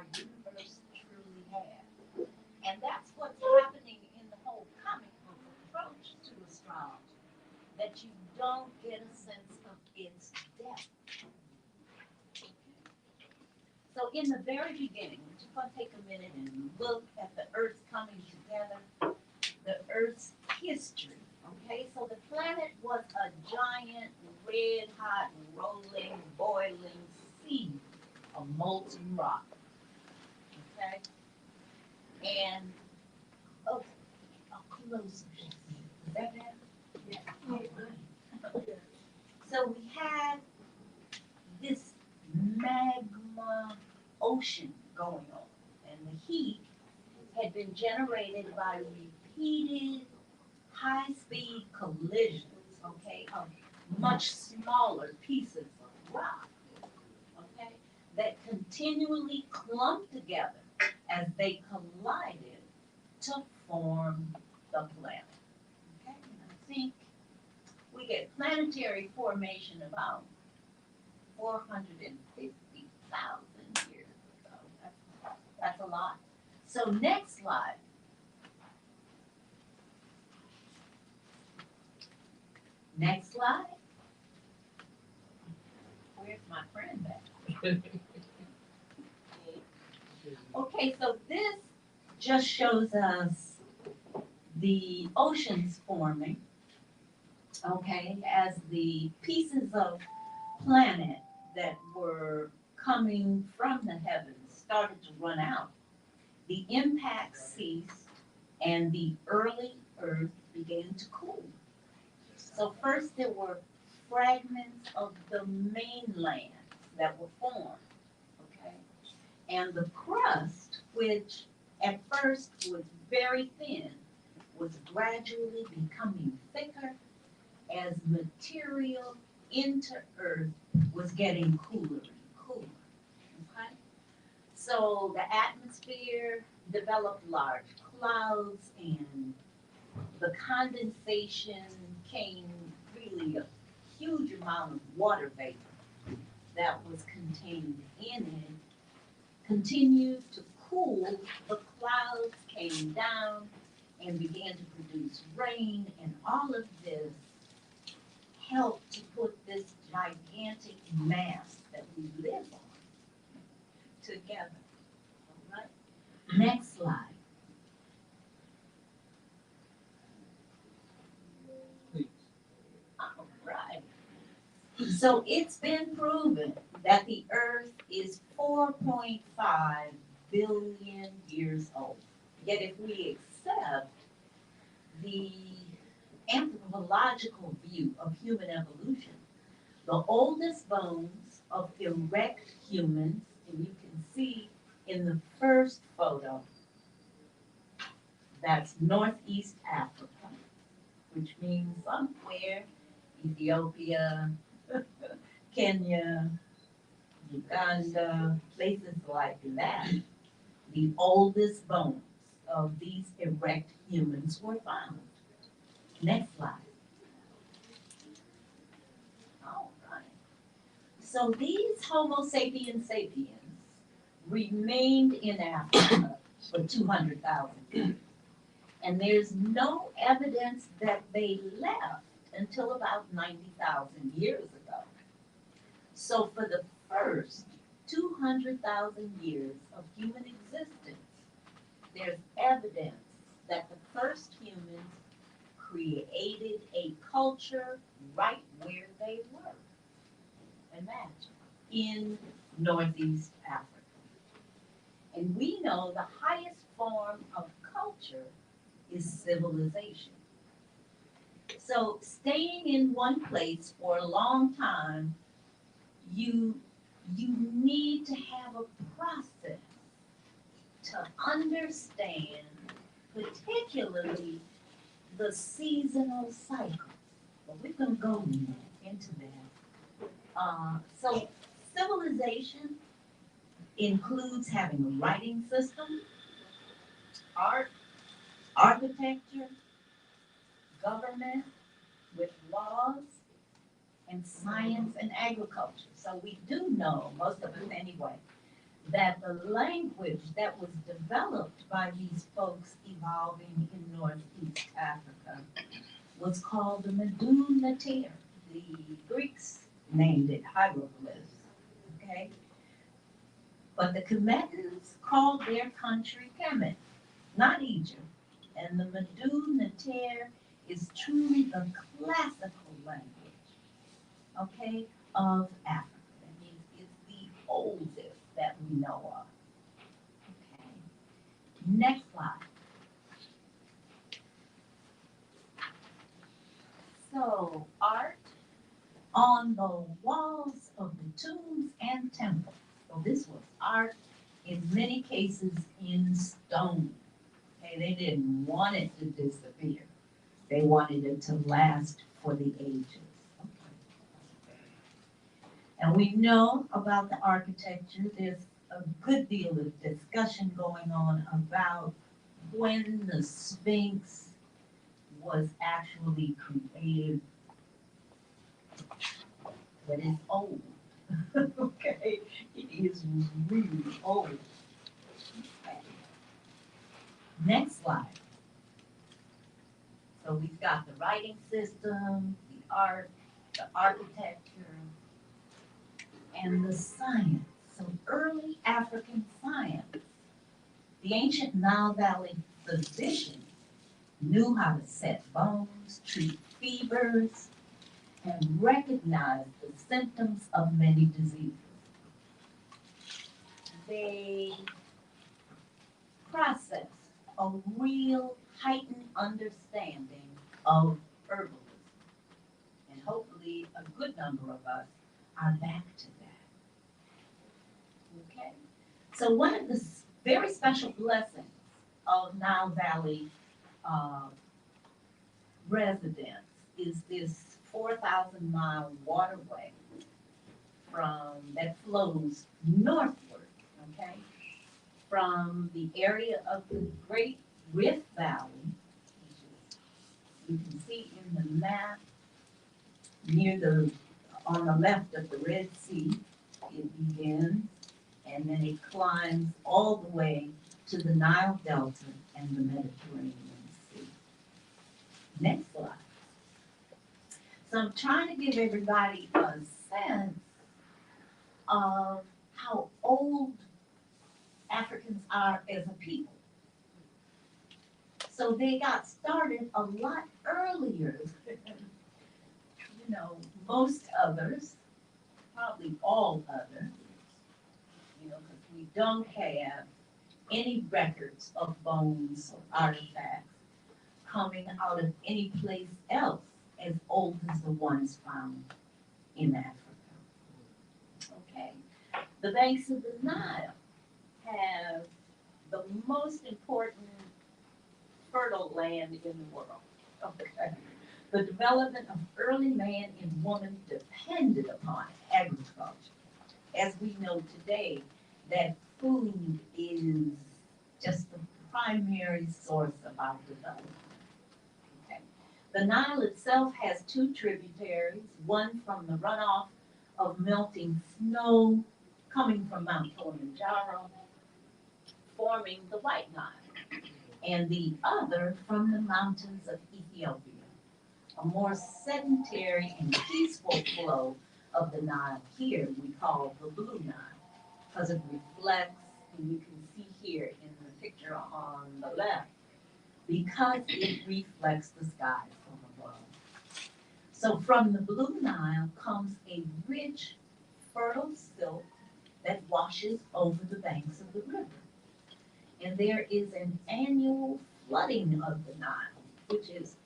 our universe truly has. And that's what's happening in the whole comic book approach to astrology, that you don't get a sense of its depth. So in the very beginning, we're just going to take a minute and look at the Earth coming together, the Earth's history. Okay, so the planet was a giant, red-hot, rolling, boiling sea of molten rock. Okay, and oh, closer. Is that better? Yeah. Okay. So we had this magma ocean going on, and the heat had been generated by repeated high-speed collisions, okay, of much smaller pieces of rock, okay, that continually clumped together as they collided to form the planet. Okay, and I think we get planetary formation about 450,000 years ago. That's a lot. So next slide. Next slide. Where's my friend back? Okay, so this just shows us the oceans forming, okay, as the pieces of planet that were coming from the heavens started to run out. The impact ceased and the early Earth began to cool. So first there were fragments of the mainland that were formed, okay? And the crust, which at first was very thin, was gradually becoming thicker as material into Earth was getting cooler and cooler, okay? So the atmosphere developed large clouds and the condensation came really a huge amount of water vapor that was contained in it, continued to cool, the clouds came down and began to produce rain, and all of this helped to put this gigantic mass that we live on together. All right? Next slide. All right. So it's been proven that the Earth is 4.5 billion years old. Yet if we accept the anthropological view of human evolution, the oldest bones of erect humans, and you can see in the first photo, that's Northeast Africa, which means somewhere Ethiopia, Kenya, Uganda, places like that. The oldest bones of these erect humans were found. Next slide. All right. So these Homo sapiens sapiens remained in Africa for 200,000 years. And there's no evidence that they left until about 90,000 years ago. So for the first 200,000 years of human existence, there's evidence that the first humans created a culture right where they were. Imagine, in Northeast Africa. And we know the highest form of culture is civilization. So staying in one place for a long time, you need to have a process to understand particularly the seasonal cycle. But we're going to go into that. So civilization includes having a writing system, art, architecture, government with laws, and science and agriculture. So we do know, most of us anyway, that the language that was developed by these folks evolving in Northeast Africa was called the Medu-Neter. The Greeks named it hieroglyphs, okay? But the Kemetans called their country Kemet, not Egypt. And the Medu-Neter is truly the classical language, okay, of Africa. That means it's the oldest that we know of. Okay. Next slide. So, art on the walls of the tombs and temples. So this was art in many cases in stone. Okay, they didn't want it to disappear. They wanted it to last for the ages. Okay. And we know about the architecture. There's a good deal of discussion going on about when the Sphinx was actually created, but it's old. Okay, it is really old. Okay. Next slide. So we've got the writing system, the art, the architecture, and the science. So early African science. The ancient Nile Valley physicians knew how to set bones, treat fevers, and recognize the symptoms of many diseases. They processed a real heightened understanding of herbalism. And hopefully a good number of us are back to that. Okay? So one of the very special blessings of Nile Valley residents is this 4,000-mile waterway that flows northward, okay, from the area of the Great Rift Valley, which is, you can see in the map on the left of the Red Sea, it begins, and then it climbs all the way to the Nile Delta and the Mediterranean Sea. Next slide. So I'm trying to give everybody a sense of how old Africans are as a people. So they got started a lot earlier than, most others, probably all others, because we don't have any records of bones or artifacts coming out of any place else as old as the ones found in Africa. Okay, the banks of the Nile have the most important fertile land in the world. Okay, the development of early man and woman depended upon agriculture. As we know today, that food is just the primary source of our development. Okay. The Nile itself has two tributaries, one from the runoff of melting snow coming from Mount Kilimanjaro, forming the White Nile, and the other from the mountains of Ethiopia. A more sedentary and peaceful flow of the Nile here we call the Blue Nile, because it reflects, and you can see here in the picture on the left, because it reflects the sky from above. So from the Blue Nile comes a rich, fertile silk that washes over the banks of the river. And there is an annual flooding of the Nile, which is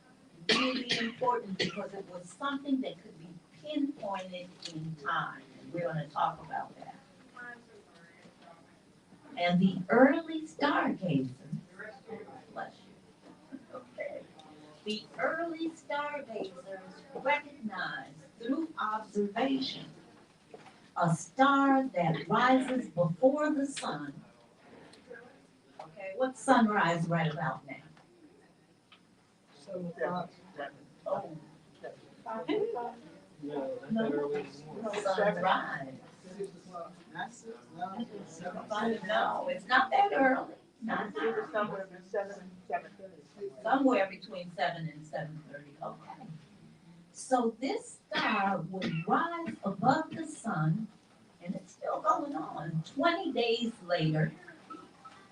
really important because it was something that could be pinpointed in time. And we're going to talk about that. And the early stargazers, bless you, okay, the early stargazers recognized through observation a star that rises before the sun. Okay, what's sunrise right about now? 7 o'clock. Oh, No, no, early. sunrise. 6 o'clock. No, it's not that early. Not Somewhere between 7 and 7:30. somewhere between 7 and 7:30. Okay. So this star would rise above the sun, and it's still going on. 20 days later,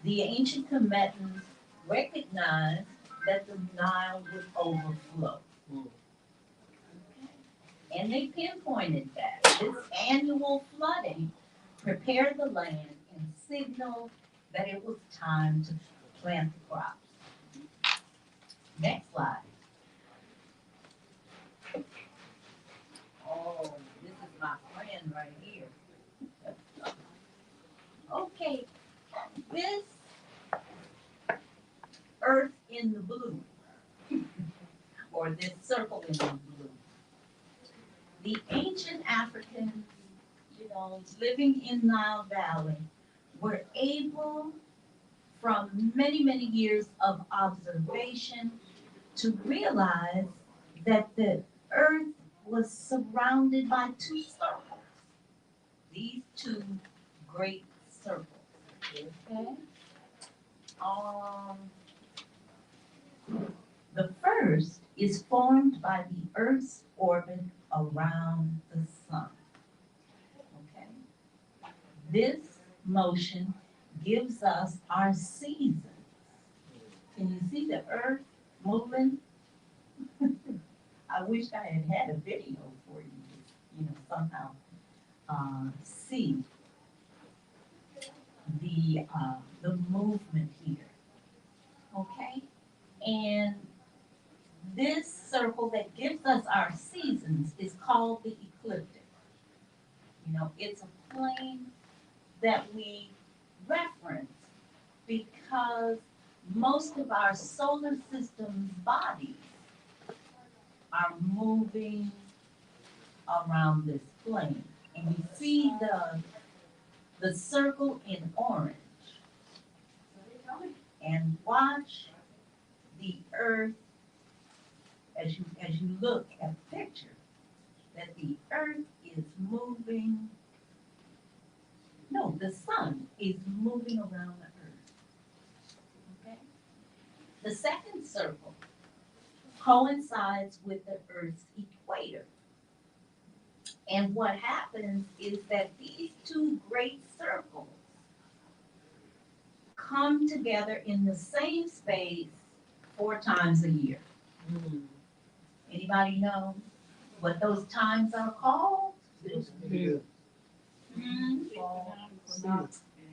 the ancient combatants recognized that the Nile would overflow. And they pinpointed that this annual flooding prepared the land and signaled that it was time to plant the crops. Next slide. Oh, this is my friend right here. Okay, this earth in the blue, or this circle in the blue, the ancient Africans, living in Nile Valley, were able, from many, many years of observation, to realize that the earth was surrounded by two circles. These two great circles. Okay? The first is formed by the Earth's orbit around the sun. Okay? This motion gives us our seasons. Can you see the Earth moving? I wish I had had a video for you to, somehow see the movement here. Okay? And this circle that gives us our seasons is called the ecliptic. It's a plane that we reference because most of our solar system's bodies are moving around this plane. And you see the circle in orange. And watch the Earth as you look at the picture, that the Earth is moving. No, the sun is moving around the Earth. Okay? The second circle coincides with the Earth's equator. And what happens is that these two great circles come together in the same space 4 times a year. Anybody know what those times are called? The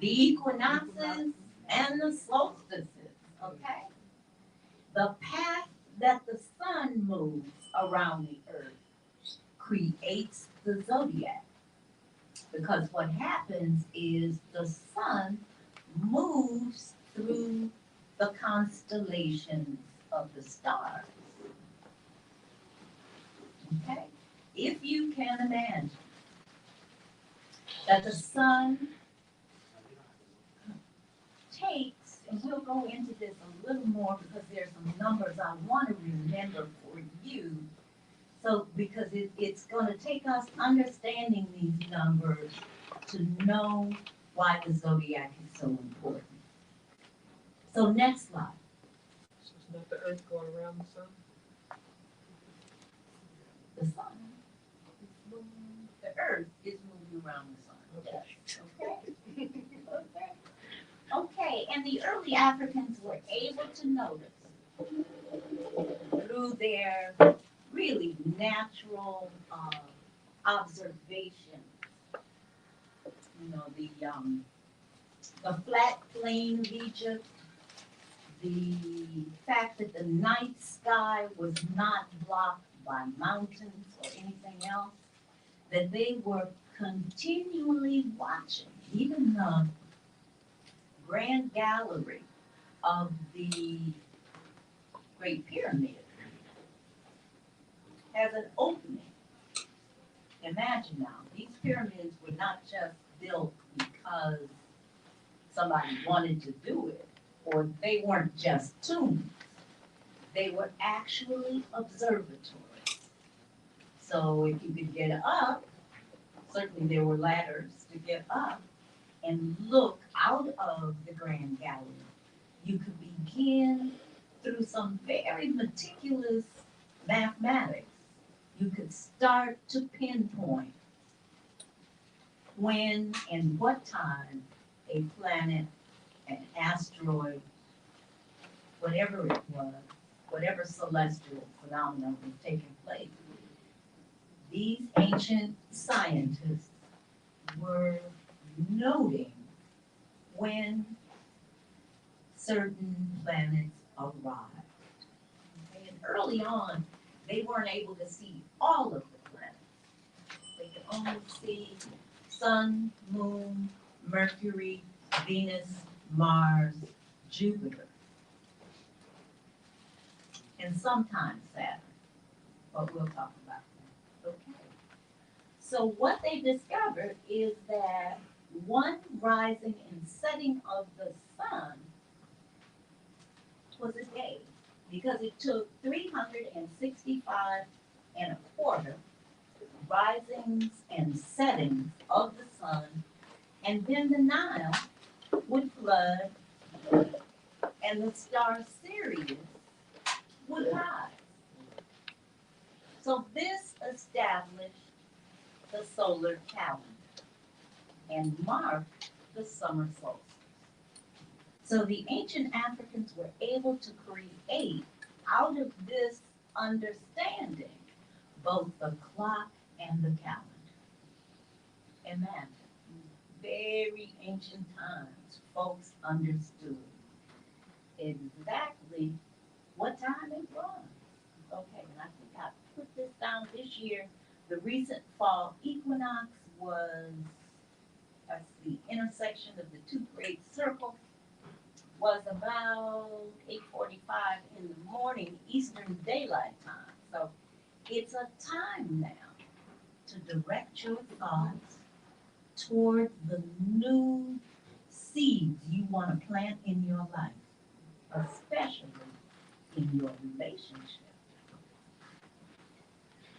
equinoxes and the solstices, okay? The path that the sun moves around the earth creates the zodiac. Because what happens is the sun moves through the constellations of the stars. Okay? If you can imagine that the sun takes, and we'll go into this a little more because there's some numbers I want to remember for you. So, because it's going to take us understanding these numbers to know why the zodiac is so important. So, next slide. So it's not the Earth going around the sun? The sun is moving, the earth is moving around the sun. Yes. Okay. Okay. Okay, and the early Africans were able to notice through their really natural observation, the flat plain of Egypt, the fact that the night sky was not blocked by mountains or anything else, that they were continually watching, even the grand gallery of the Great Pyramid has an opening. Imagine now, these pyramids were not just built because somebody wanted to do it, or they weren't just tombs. They were actually observatories. So if you could get up certainly there were ladders to get up and look out of the grand gallery. You could begin through some very meticulous mathematics. You could start to pinpoint when and what time a planet, an asteroid, whatever it was, whatever celestial phenomenon was taking place. These ancient scientists were noting when certain planets arrived. Okay, and early on, they weren't able to see all of the planets. They could only see Sun, Moon, Mercury, Venus, Mars, Jupiter, and sometimes Saturn. But we'll talk about that. Okay. So what they discovered is that one rising and setting of the sun was a day, because it took 365 and a quarter risings and settings of the sun, and then the Nile would flood and the star Sirius would rise. So this established the solar calendar and marked the summer solstice. So the ancient Africans were able to create out of this understanding both the clock and the calendar. Imagine, very ancient times, folks understood exactly what time it was. Okay, and I think I put this down this year. The recent fall equinox was, that's the intersection of the two great circles, was about 8:45 in the morning Eastern Daylight Time. So it's a time now to direct your thoughts toward the new seeds you want to plant in your life, especially in your relationship.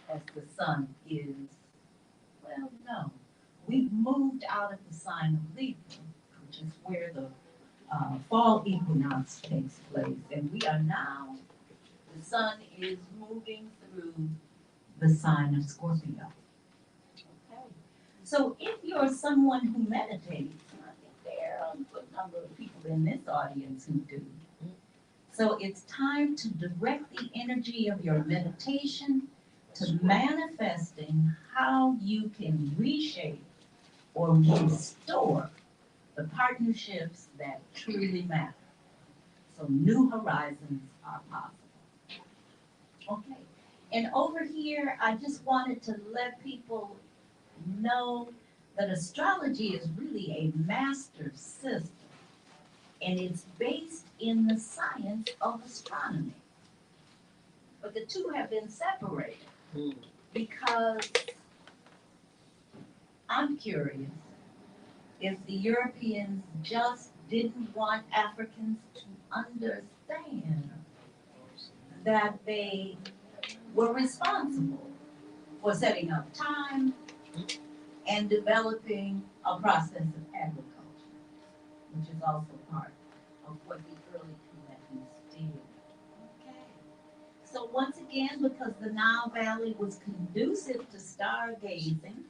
As the sun is, well, no, we've moved out of the sign of Libra, which is where the fall equinox takes place, and we are now, the sun is moving through the sign of Scorpio. Okay. So if you're someone who meditates, and I think there are a good number of people in this audience who do, so it's time to direct the energy of your meditation to manifesting how you can reshape or restore the partnerships that truly matter. So new horizons are possible. Okay, and over here, I just wanted to let people know that astrology is really a master system, and it's based in the science of astronomy. But the two have been separated because I'm curious if the Europeans just didn't want Africans to understand that they were responsible for setting up time and developing a process of agriculture, which is also part of what the early Tibetans did. Okay. So once again, because the Nile Valley was conducive to stargazing,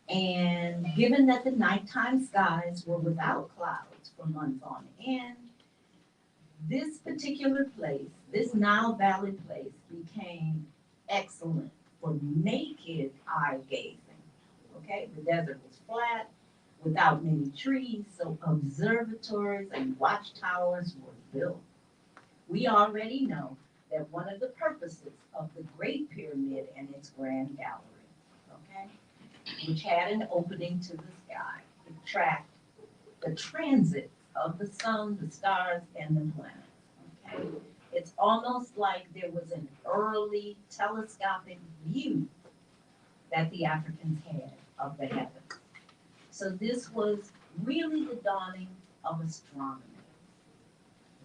and given that the nighttime skies were without clouds for months on end, this particular place, this Nile Valley place, became excellent for naked eye gazing. Okay, the desert was flat, without many trees, so observatories and watchtowers were built. We already know that one of the purposes of the Great Pyramid and its Grand Gallery, okay, which had an opening to the sky to track the transit of the sun, the stars, and the planets. Okay? It's almost like there was an early telescopic view that the Africans had of the heavens. So this was really the dawning of astronomy.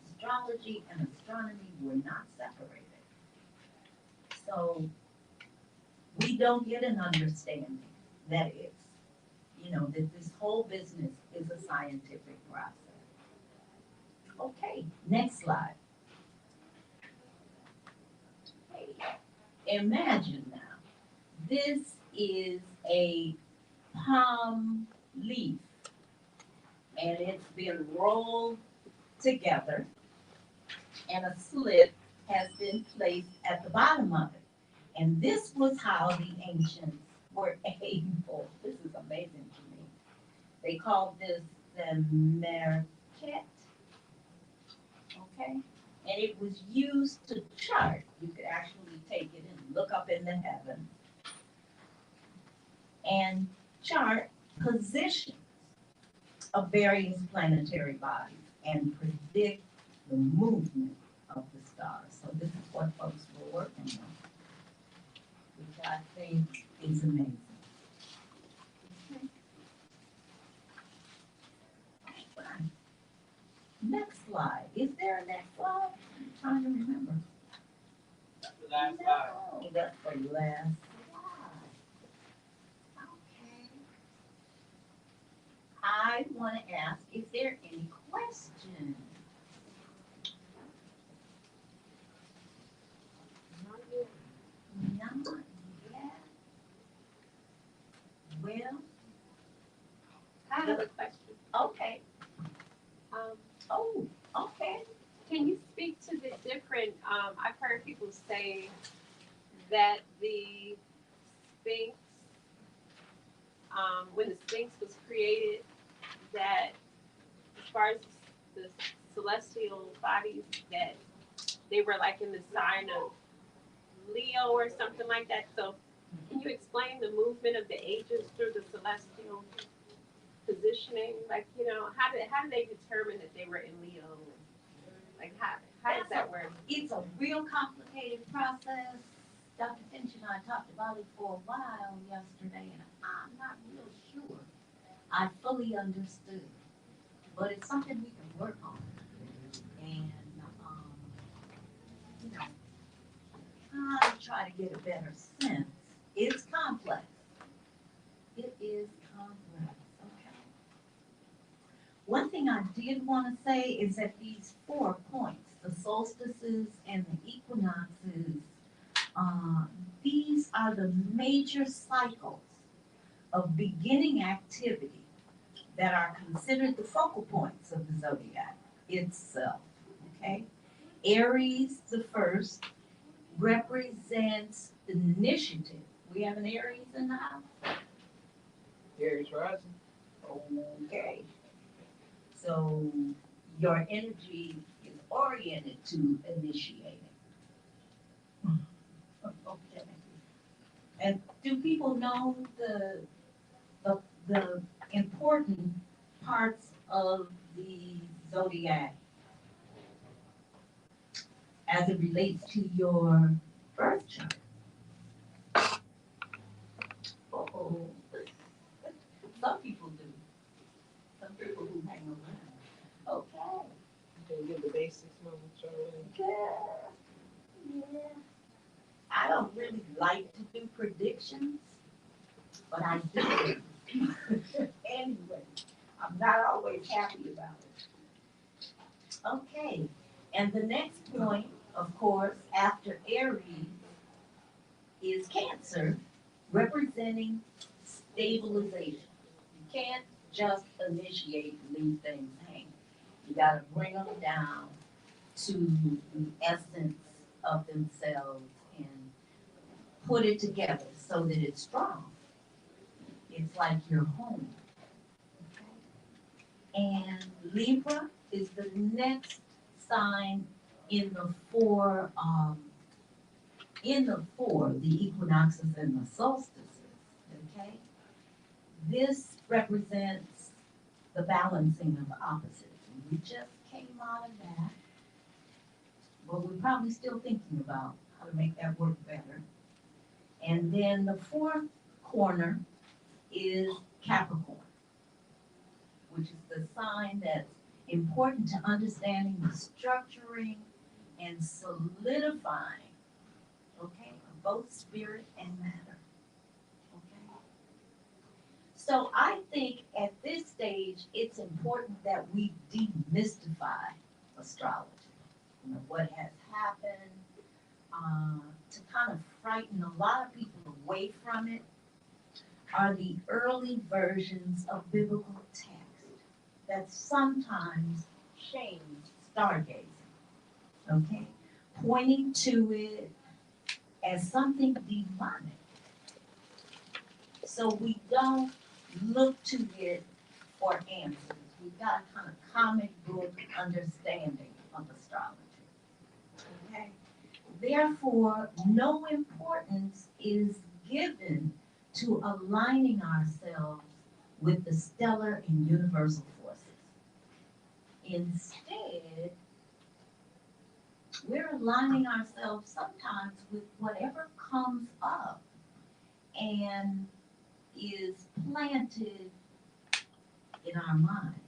Astrology and astronomy were not separated. So we don't get an understanding that is, that this whole business is a scientific process. Okay, next slide. Okay, imagine now, this is a palm leaf, and it's been rolled together, and a slit has been placed at the bottom of it. And this was how the ancients were able, this is amazing to me. They called this the merket, okay? And it was used to chart. You could actually take it and look up in the heavens and chart positions of various planetary bodies and predict the movement of the stars. So this is what folks were working on, which I think is amazing. Okay. Right. Next slide. Is there a next slide? I'm trying to remember. That's the last slide. No, that's the last slide. Okay. I want to ask, is there any questions? Not yet. Not yet. Well, I have a question. okay. Um, Oh, okay. can you speak to the different, I've heard people say that the Sphinx, when the Sphinx was created, that as far as the celestial bodies, that they were like in the sign of Leo or something like that. So can you explain the movement of the ages through the celestial positioning? Like, how did they determine that they were in Leo? Like, how does that work? It's a real complicated process. Dr. Finch and I talked about it for a while yesterday, and I'm not real sure I fully understood. But it's something we can work on. And, I try to get a better sense. It's complex. It is complex, okay. One thing I did want to say is that these 4 points, the solstices and the equinoxes, these are the major cycles of beginning activity that are considered the focal points of the zodiac itself, okay? Aries, the first, represents initiative. We have an Aries in the house? Aries rising. Okay. So your energy is oriented to initiating. Okay. And do people know the important parts of the zodiac as it relates to your birth chart? Uh-oh. Some people do. Some people who hang around. Okay. Can you give the basics, Mama Charlene? Yeah. I don't really like to do predictions, but I do. Anyway, I'm not always happy about it. Okay, and the next point, of course, after Aries is Cancer, representing stabilization. You can't just initiate and leave things hanging. You gotta bring them down to the essence of themselves and put it together so that it's strong. It's like your home. Okay? And Libra is the next sign in the four, the equinoxes and the solstices. Okay? This represents the balancing of opposites. And we just came out of that. But we're probably still thinking about how to make that work better. And then the fourth corner is Capricorn, which is the sign that's important to understanding the structuring and solidifying, okay, of both spirit and matter. Okay? So I think at this stage, it's important that we demystify astrology. You know, what has happened, to kind of frighten a lot of people away from it are the early versions of biblical text that sometimes shame stargazing, okay? Pointing to it as something demonic. So we don't look to it for answers. We've got a kind of comic book understanding of astrology. Okay? Therefore, no importance is given to aligning ourselves with the stellar and universal forces. Instead, we're aligning ourselves sometimes with whatever comes up and is planted in our minds.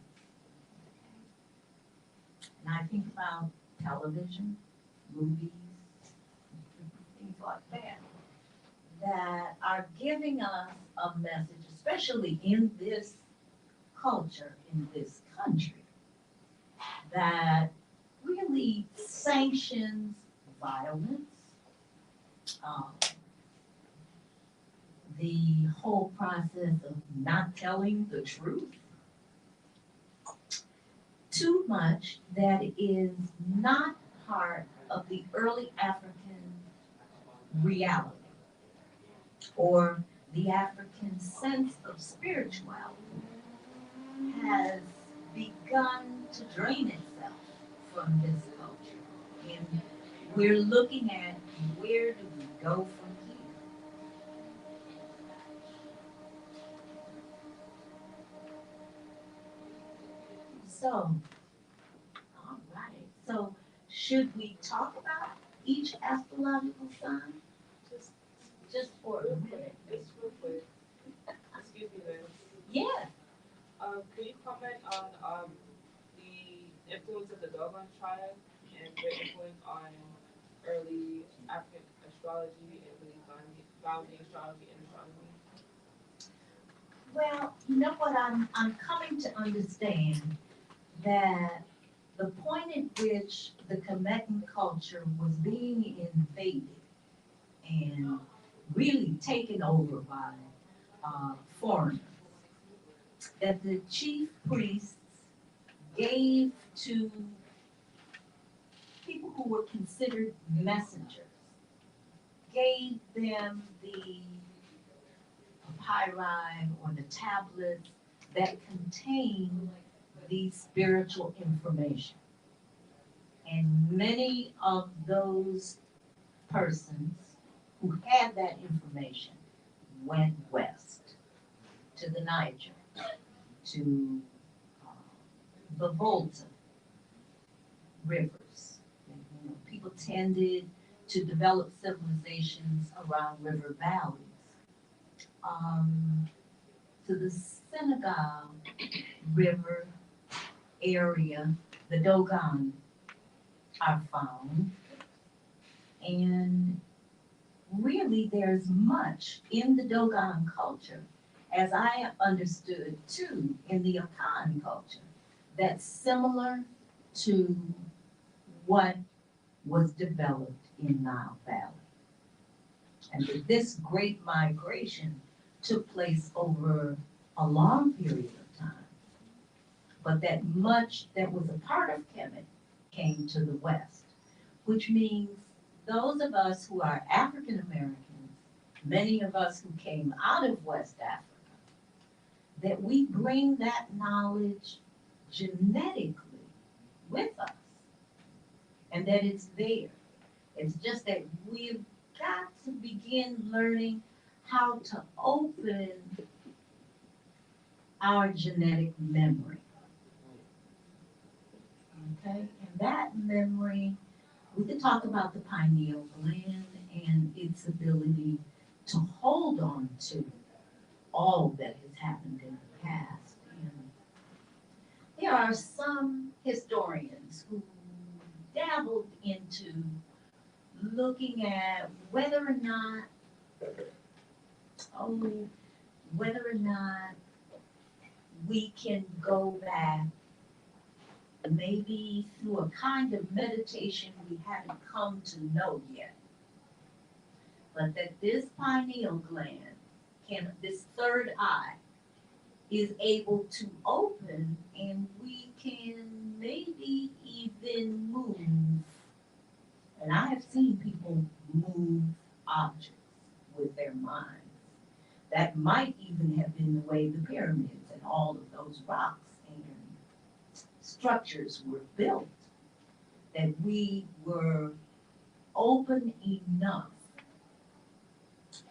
And I think about television, movies, things like that are giving us a message, especially in this culture, in this country, that really sanctions violence, um, the whole process of not telling the truth, too much that is not part of the early African reality or the African sense of spirituality has begun to drain itself from this culture. And we're looking at where do we go from here? So, all right. So, should we talk about each astrological sign? Just, Just for a minute. just real quick. Excuse me, ma'am. Yeah. Can you comment on the influence of the Dogon tribe and their influence on early African astrology and really founding astrology and astronomy? Well, you know what, I'm coming to understand that the point at which the Kemetan culture was being invaded and really taken over by foreigners, that the chief priests gave to people who were considered messengers, gave them the papyri or the tablets that contain the spiritual information. And many of those persons who had that information went west to the Niger, to the Volta rivers. You know, people tended to develop civilizations around river valleys. To the Senegal River area, the Dogon are found. And really, there's much in the Dogon culture, as I understood too, in the Akan culture, that's similar to what was developed in Nile Valley. And that this great migration took place over a long period of time, but that much that was a part of Kemet came to the west, which means those of us who are African Americans, many of us who came out of West Africa, that we bring that knowledge genetically with us, and that it's there. It's just that we've got to begin learning how to open our genetic memory. Okay, and that memory, we could talk about the pineal gland and its ability to hold on to all that has happened in the past. And there are some historians who dabbled into looking at whether or not we can go back maybe through a kind of meditation we haven't come to know yet. But that this pineal gland this third eye is able to open and we can maybe even move. And I have seen people move objects with their minds. That might even have been the way the pyramids and all of those rocks and structures were built. That we were open enough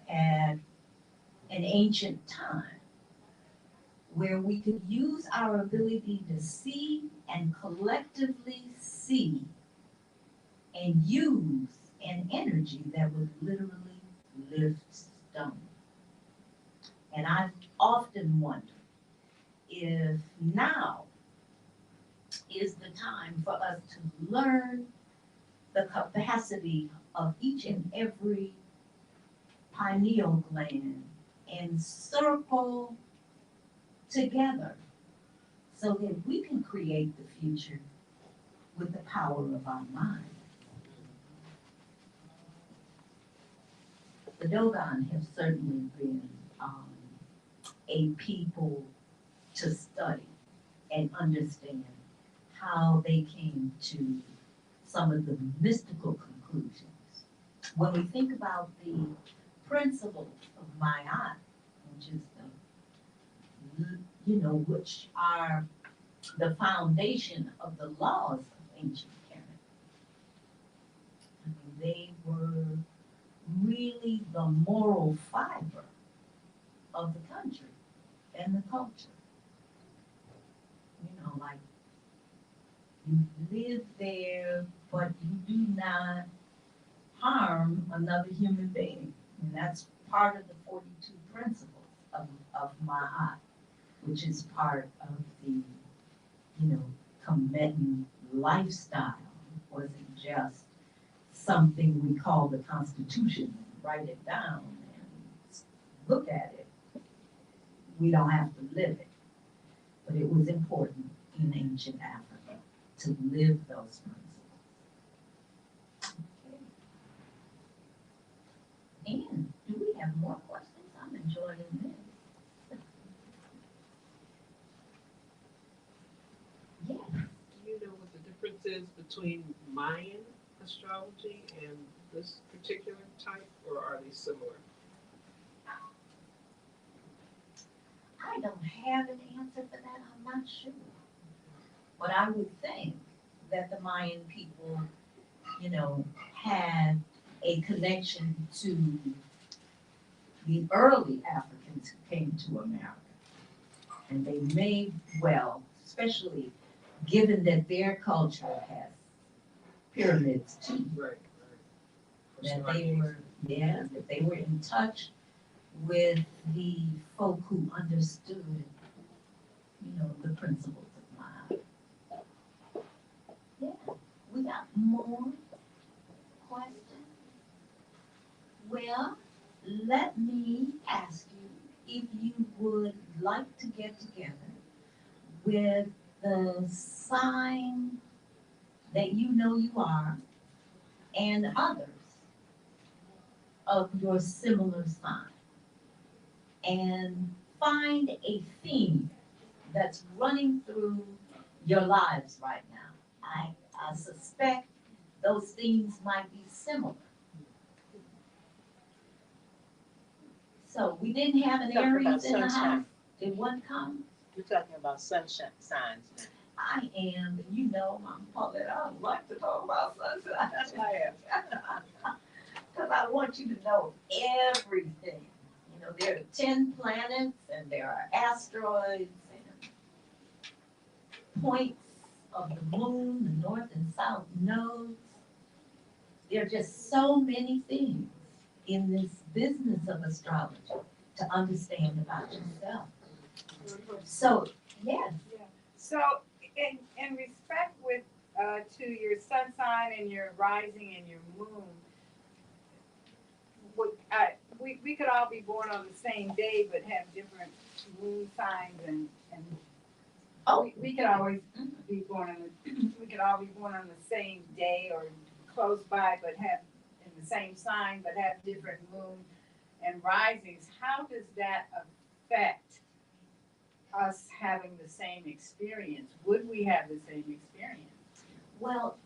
at an ancient time where we could use our ability to see and collectively see and use an energy that would literally lift stone. And I've often wondered if now is the time for us to learn the capacity of each and every pineal gland and circle together so that we can create the future with the power of our mind. The Dogon have certainly been a people to study and understand how they came to some of the mystical conclusions. When we think about the principles of Ma'at, which is which are the foundation of the laws of ancient Canada, I mean, they were really the moral fiber of the country and the culture. Like you live there, but you do not harm another human being. And that's part of the 42 principles of Ma'at, which is part of the, Tibetan lifestyle. It wasn't just something we call the Constitution, write it down and look at it. We don't have to live it. But it was important in ancient Africa to live those principles. Okay. And do we have more questions? I'm enjoying this. Yes. Do you know what the difference is between Mayan astrology and this particular type, or are they similar? I don't have an answer for that. I'm not sure. But I would think that the Mayan people, had a connection to the early Africans who came to America. And they may well, especially given that their culture has pyramids too, Right. that they were in touch with the folk who understood, the principles of mind. Yeah, we got more questions. Well, let me ask you if you would like to get together with the sign that you know you are and others of your similar sign and find a theme that's running through your lives right now. I suspect those themes might be similar. So we didn't have an Talking about Aries in the sunshine. house. Did one come? You're talking about sunshine signs now. I am, I'm pulling out. I like to talk about sunshine. That's why I asked. Because I want you to know everything. There are 10 planets and there are asteroids and points of the moon, the north and south nodes. There are just so many things in this business of astrology to understand about yourself. So, yes. Yeah. So, in respect with to your sun sign and your rising and your moon, we could all be born on the same day but have different moon signs and Oh. We could always be born on we could all be born on the same day or close by, but have in the same sign, but have different moon and risings. How does that affect us having the same experience? Would we have the same experience? Well,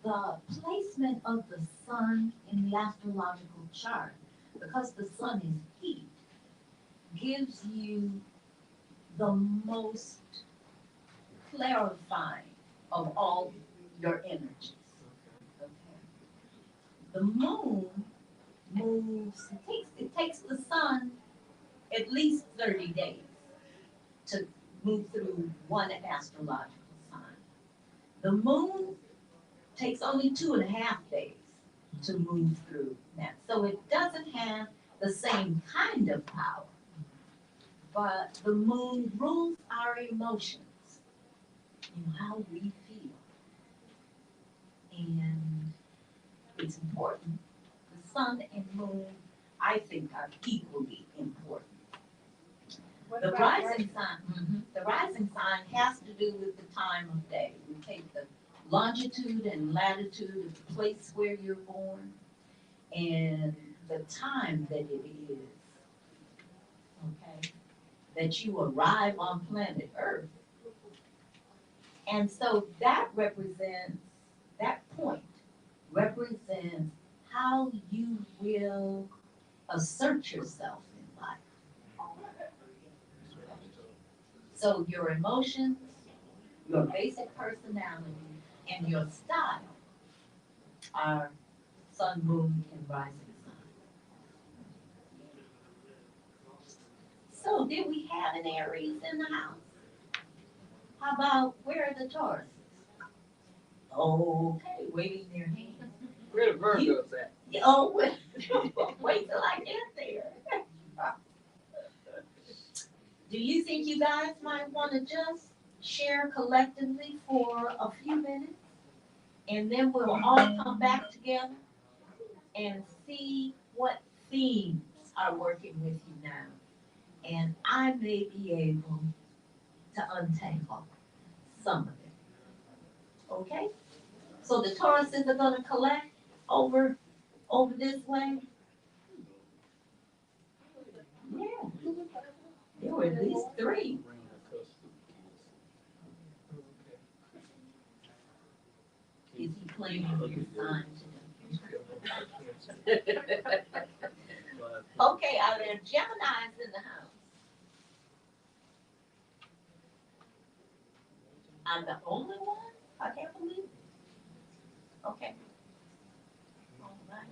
the placement of the sun in the astrological chart, because the sun is heat, gives you the most clarifying of all your energies. Okay. The moon moves, it takes the sun at least 30 days to move through one astrological sign. The moon takes only 2.5 days to move through that. So it doesn't have the same kind of power, but the moon rules our emotions, how we feel. And it's important. The sun and moon, I think, are equally important. What The about rising sign, the rising sign has to do with the time of day. We take the longitude and latitude of the place where you're born and the time that it is, okay, that you arrive on planet Earth. And so that point represents how you will assert yourself in life. So your emotions, your basic personality, and your style are sun, moon, and rising sign. So did we have an Aries in the house? How about where are the Tauruses? Okay, waving their hands. Where the Virgos at? Oh, wait till I get there. Do you think you guys might want to just share collectively for a few minutes? And then we'll all come back together and see what themes are working with you now. And I may be able to untangle some of it. Okay? So the Tauruses are gonna collect over this way? Yeah. There were at least 3. Is he playing with his sign today? Okay, are there Geminis in the house? I'm the only one? I can't believe it. Okay. All right.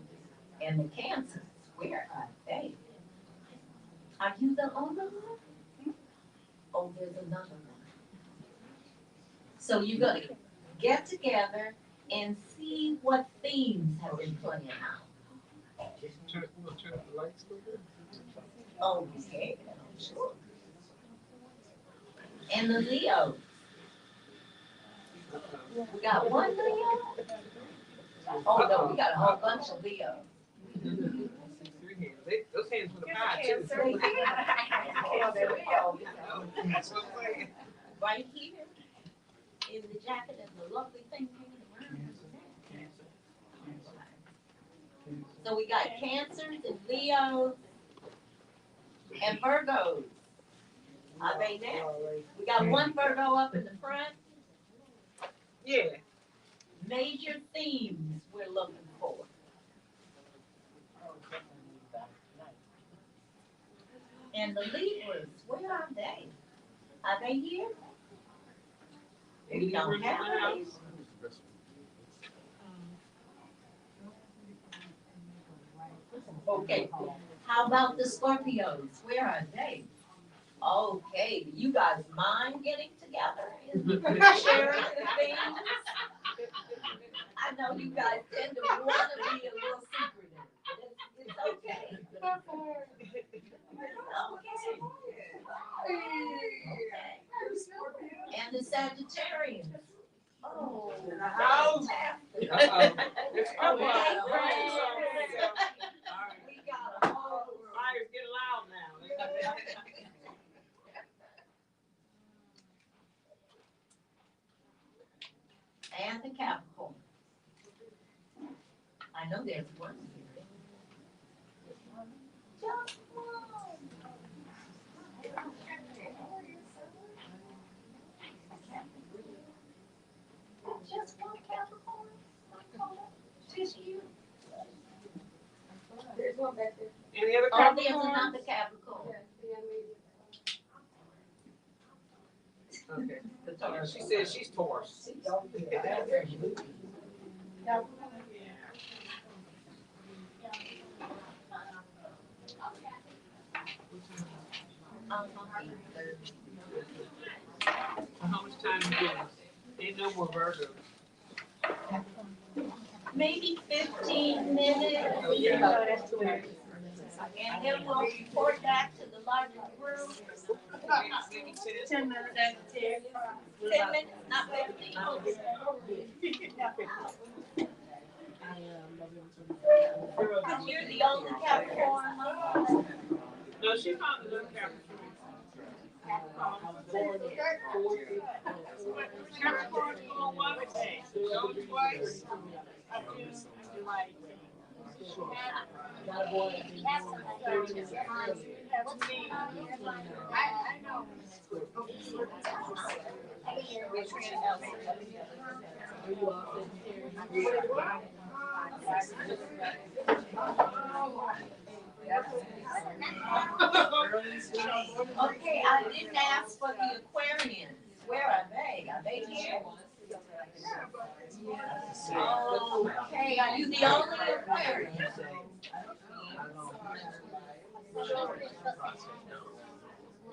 And the Cancers, where are they? Are you the only one? Oh, there's another one. So you're gonna get together and see what themes have been playing out. Turn the lights a little bit. Okay, sure. And the Leo. We got one Leo? Oh no, we got a whole bunch of Leos. 3 hands. Those hands for the Here's pie a too. Cancer. Oh, there we go. That's what I'm saying. Right here in the jacket and the lovely thing hanging around. So we got Cancers and Leos and Virgos. Are they there? We got one Virgo up in the front. Yeah. Major themes we're looking for. And the Libras, where are they? Are they here? We don't have these. Okay, how about the Scorpios? Where are they? Okay, do you guys mind getting together and sharing the things? I know you guys tend to want to be a little secretive. It's okay. It's okay. And the Sagittarians. Oh, In the house. fantastic. It's Oh, come on. we got a whole Fire's getting loud now. and the Capricorn. I know there's one. Just one. Just one Capricorn. Just you. There's one back there. Any other Oh, there's Capricorns? another Capricorn. Okay. She said she's Taurus. How much time you give us? Ain't no more Virgos. Maybe 15 minutes. And then we'll report back to the larger group. 10 minutes. 10 minutes, not 15. Because you're the only Capricorn. No, she found another Capricorn. Capricorn's going one day. Go twice. I know. Okay, I didn't ask for the Aquarians. Where are they? Are they here? Okay, are you the only Aquarian?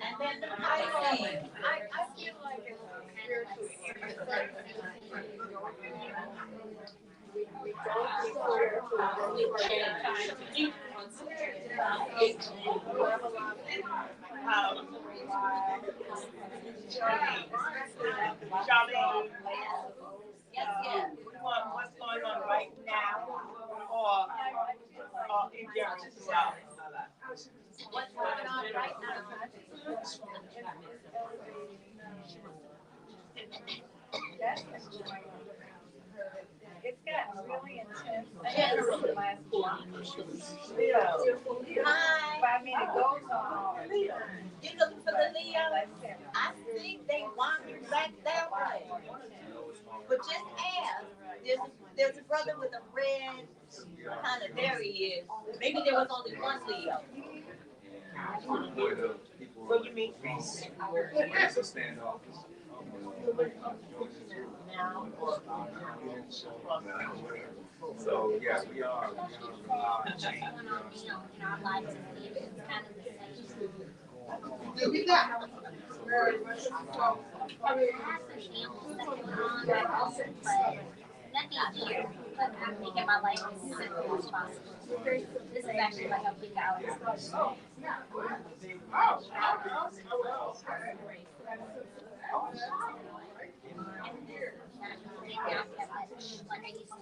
And then the Pisces. I feel like it's spiritual Charlene, Yes. what's going on right now? Or if you're yourself? What's going on right now? It's gotten really intense. General. The last Hi. 5 minutes goes on. You looking for the Leo? I think they wandered back that way. But just ask. There's a brother with a red kind of, there he is. Maybe there was only one Leo. What do you mean? So, yeah, we are change. In our lives, it's kind of the same. I mean, I have some channels that come on, but nothing here. But I'm making my life as simple as possible. This is actually like a big hour. Like I used to.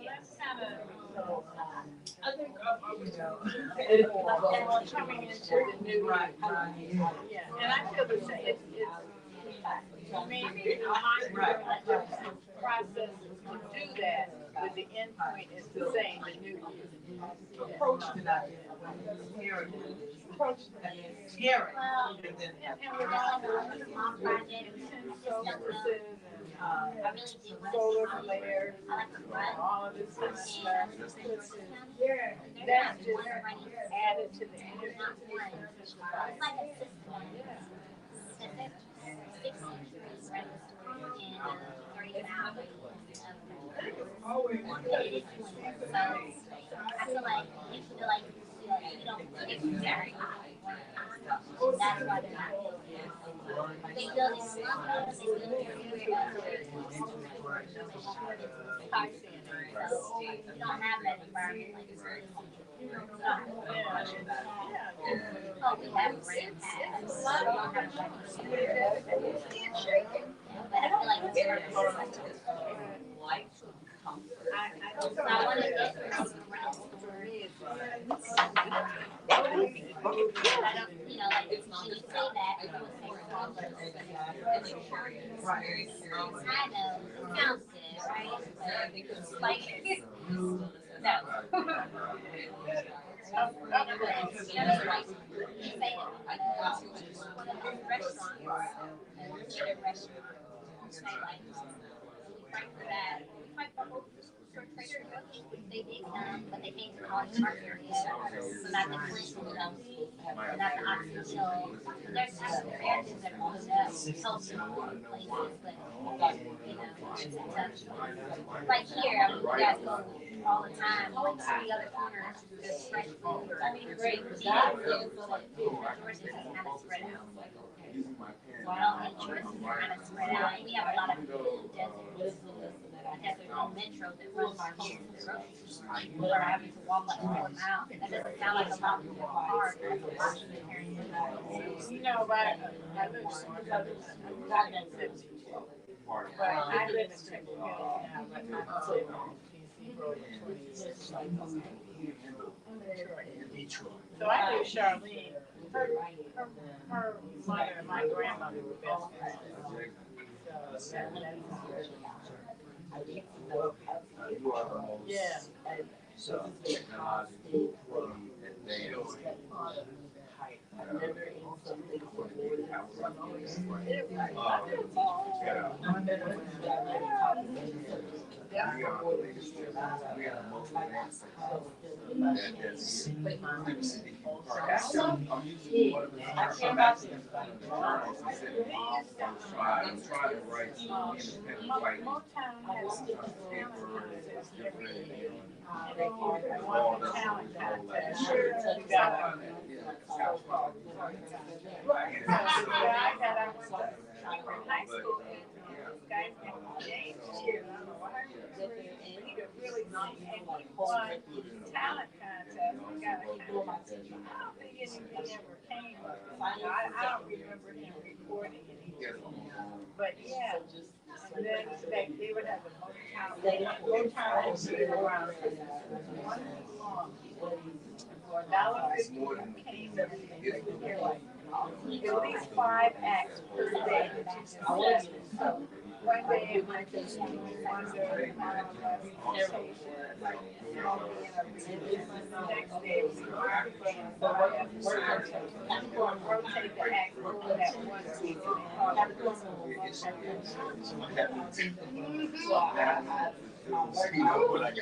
That's kind of, I think, coming into the new. Yeah, and I feel the same, it's maybe a mind process to do that, but the end point is the same, the new approach to that. Approach to that. Well, and with all the small projects, Synthesis I really do want to solar see flares, I like to run. all of this stuff. They're That's not just one running. added to the They're energy. not one. It's like a system. Specific 6 centuries, right? And 30 hours So I feel like you feel like you don't get very high. That's why they're not. They build these slums, they build so you don't have that environment like this. Oh, we have grand paths. We don't have but I feel like it's very so I want to get around stories. I don't, like, when you say that, I do a I know, it sounds good, right? But like, no. You know, like, you say one of those restaurants, a chicken restaurant, you say like, we fight for that, we fight for both for Trader Joe's. They did come, but they came to College Park area, so not the Clinton, not the Oxford Hill. There's things that are opened up, healthy places, but you know, it's like here, I mean, you guys go all the time, like the other corner, there's fresh food. I mean, great, but Georgia is kind of spread out. Well, and Georgia is kind of spread out, and we have a lot of food deserts. Desert and metro that runs close to the grocery store, or having to walk like 4 miles. That doesn't sound like a lot more hard, but that's a lot to carry. You know, but I live in 50. But I live in Temple Hills now, but I'm living on DC Road 26. So I knew Charlene, her mother and my grandmother were best friends. So yeah. So technologically advanced. High school, guys named James, really and he won talent contest. We got a contest. I don't think anything ever came of it. I don't remember him recording anything. But yeah, and then they would have the Motown around one song for $1.50 you came to hear like at least 5 acts per day. So one day it might be Wonder, next day it was Mark Band. So I have to rotate the act over that one week. You know what I got?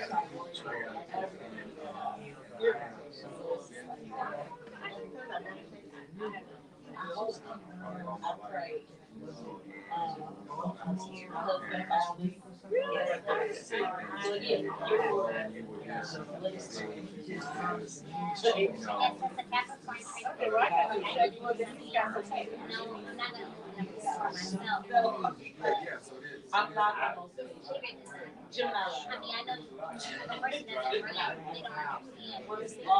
I'm not Gemini. I mean, I know the person that's in real, they don't understand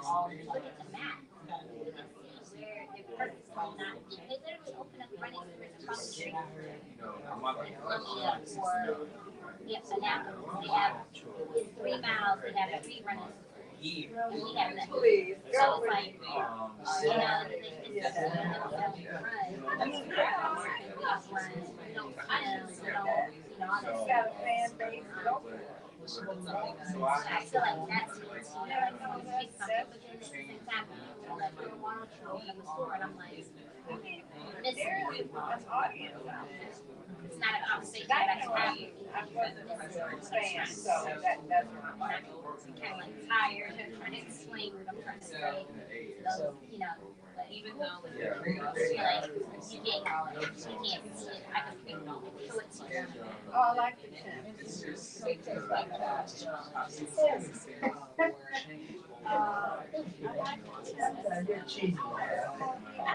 all of that. Look at the map. You can see where the person's not. They literally open up running sprint across the street. Columbia or Annapolis. They have in 3 miles. They have 3 running sprints. And we have that. So it's like, this is run. That's we don't all that Got a fan base. I feel like that's what speaks something, but then at the same time, like we were walking the store, and I'm like, this is An audience out there. it's not a conversation that I can have. I wasn't a fan, so that's what I'm like. I'm kind of like tired of trying to explain what I'm trying to say. So, you know, but even though I feel like you can't see it, I can show it to you. Oh, I like the Timbs. I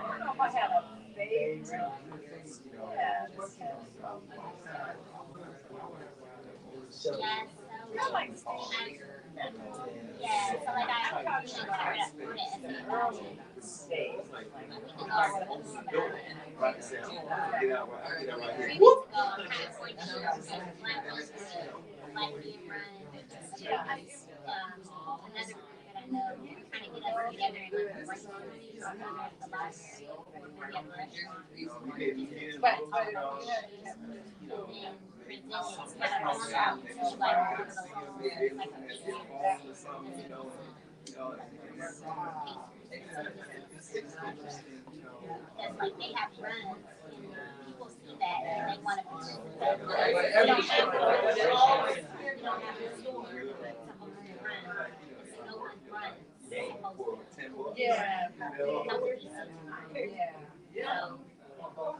don't know if I had a favorite. Yeah, I like yeah, so like I usually try to put it as an option. We can go over this about it. 3 weeks ago, I'm kind of going to Black Run. Another group that I kind of get us together and like bring some of the library or maybe a restaurant. But, And present it kind of out to like one of those like a leader. Because like they have runs and people see that and they want to participate. They don't have to have a store to hold the run. It's an open run. yeah, So,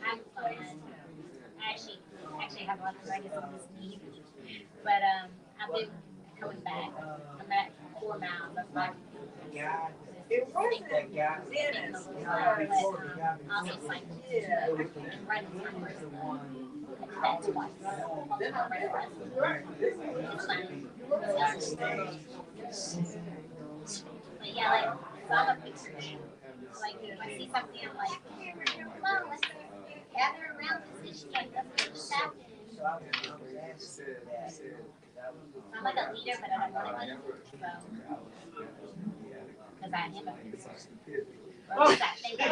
I'm fun. I actually have arthritis on this knee, but I've been coming back. I'm back 4 miles. That's my it wasn't Dennis, also like running that twice. But yeah, like so I'm a picture. Like if I see something, I'm like, come on, let's gather around this issue. Like let's get this happening. I'm like a leader, but I don't want to be. So, because I am a picture. Or at least I think I am.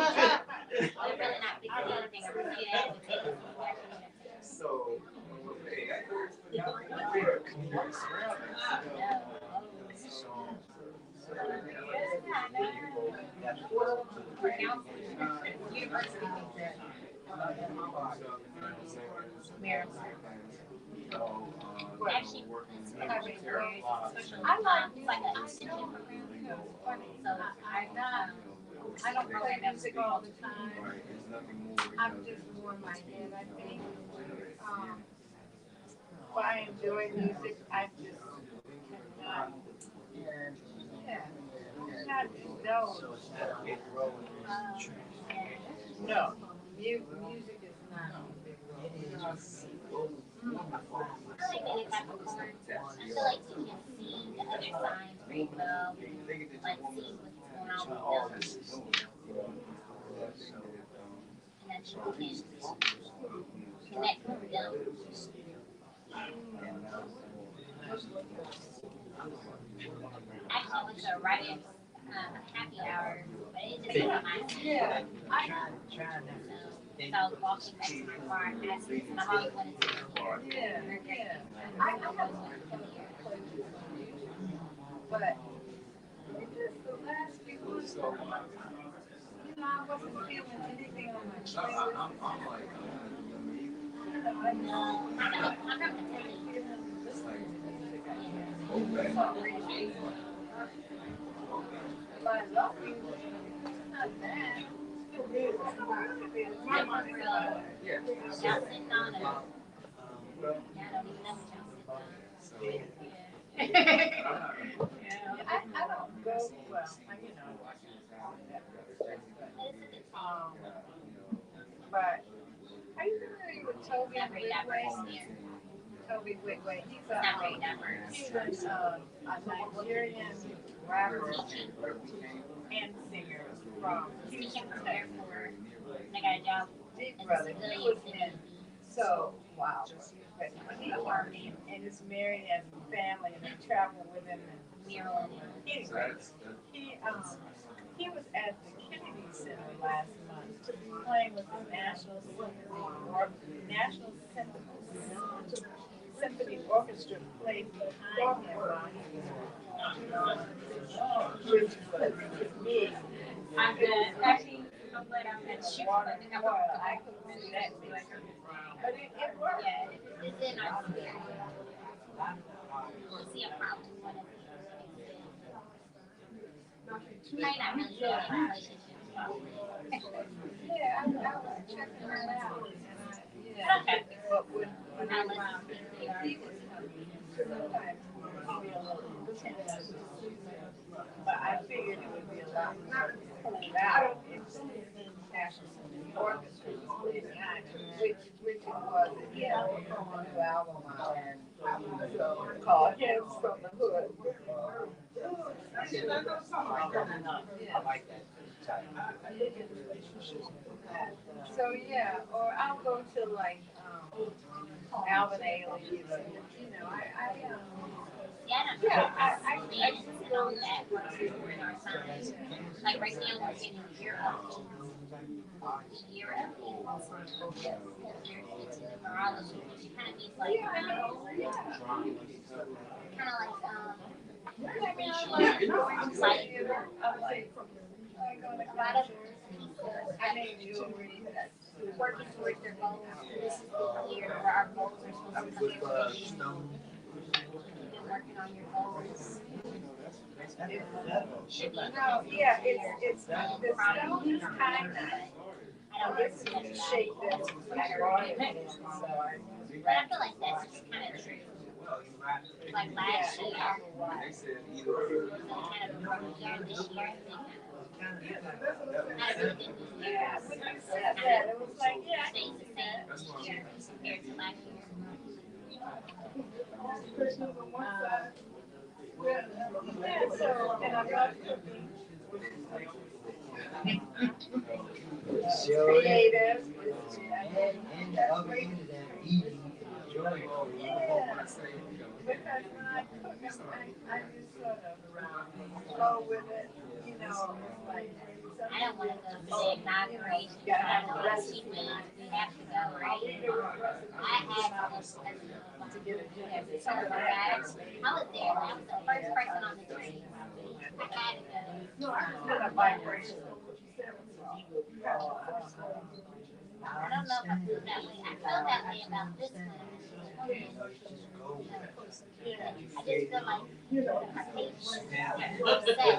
I'm really not fixing anything. I'm really agitated. So, Actually, I like an extension program. So I don't play music all the time. I'm just more in my head, I think. But I enjoy music. I just cannot. Yeah. Not indulge. No, music is not a big role. I like being a Capricorn. I feel like you can see the other signs pretty well. Like see what's going on with them. And then you can connect with them. Actually, I went to a writer's happy hour, but it just wasn't my Yeah. so I was walking back to my car and asked and I've always wanted to come here. Yeah. I haven't come here. But it just the last few weeks, I wasn't feeling anything on my playlist. I know. I'm from Kentucky. But I love music. It's not bad. I'm from Y'all sitting on a. Y'all don't even know what y'all sitting on. I don't go well. But are you familiar with Toby Not very diverse here. Toby Wigway? He's Not very diverse. he's a Nigerian rapper and singer from He came from the airport and I got a job Big as a Brother. He civilian was in So, wow. But he army and is married and family and they travel with him. Maryland. Anyway, he was at the Kennedy Center last month playing with the Symphony Orchestra played behind him while he was which to me, I'm good. Actually, I'm glad I'm at shoot. I couldn't see that. But it worked. Yeah, it's in our spirit. We'll see a problem. Might not really be in a relationship. Yeah, I was checking that out. Yeah. But when I was he was sometimes but I figured it would be a lot more pulled out if the orchestra was behind it, which it was. He had a new album out, so called Hymns from the Hood. I like that. So yeah, or I'll go to like Alvin Ailey, you know, Yeah, I just know that works in our signs. Like right now, we're getting year of year of year into numerology, which kind of means like kind of like a lot of people working towards their goals. This is the year where our goals are supposed to come to fruition. You've been working on your goals. no, yeah, it's, the stone is kind of, I don't it's in the shape that's better. But I feel like that's just kind of true. Like last year, was kind of a rough year. This year, I think not a really good year. Yeah, when you said that, it was like, yeah. Stays the same year compared to last year. Christmas on one side. Yeah, so, and I love cooking. Creative. And the other end of that, eating, enjoying. Yeah, because when I cook, I just sort of go with it, you know, it's like. I don't want to go to the inauguration. I know what she means. We have to go, right? I had to get it. I was there. I was the first person on the train. I had to go. No, I just did a vibration. I don't know if I feel that way. I feel that way about this one. I just feel like my page was upset. I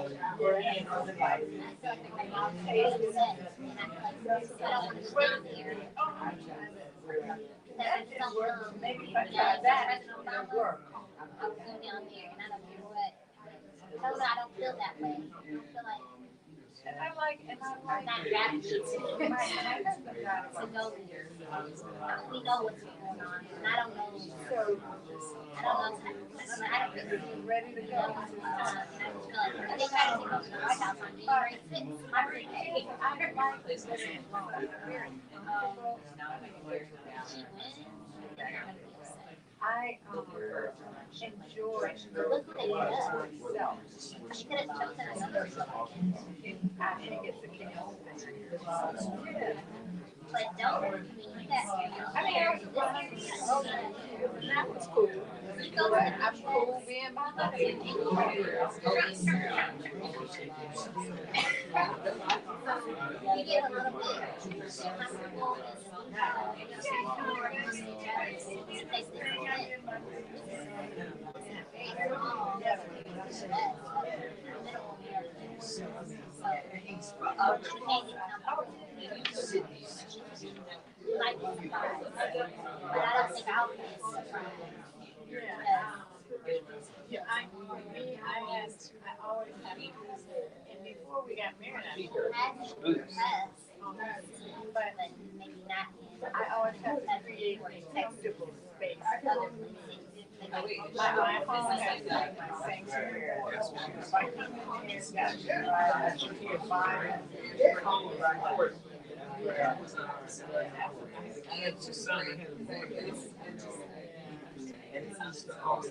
feel like I don't want to stand there. I just don't know. Maybe if I try that, President Obama, I'll go down there and I don't care what. I don't feel that way. I feel like and I like I'm not gravitating to go there. We know what's going on, and I don't know. I don't really feel ready to go. And I just feel like I think I have to go to the White House on January 6th. My birthday. I like this. I enjoy Look what they did. myself. She could have chosen another Republican. I think it's a chaos thing. But don't. I mean, I that was cool. I'm cool being by myself. You get a little bit uncomfortable like but I don't think I'll be surprised. Yeah, I always have, and before we got married, but maybe not in I always have to create a comfortable space. My home has like my sanctuary. My community has got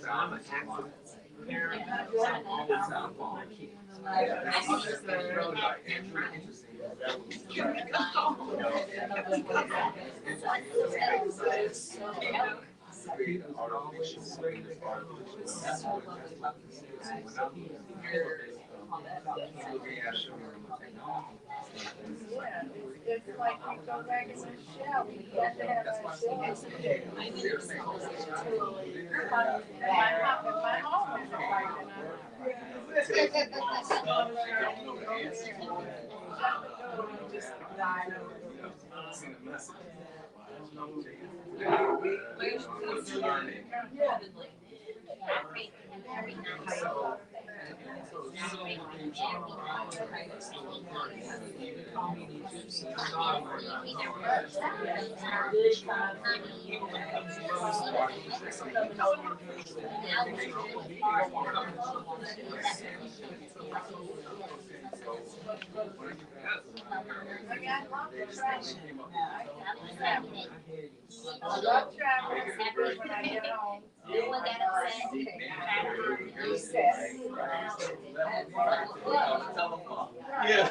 I'm an active parent. I'm always out for my kids. Yeah, it's like we go back in the shell. We got to have our shells. My home isn't Call me the Egyptian dog. I love traveling when I get home. Recess. Yeah.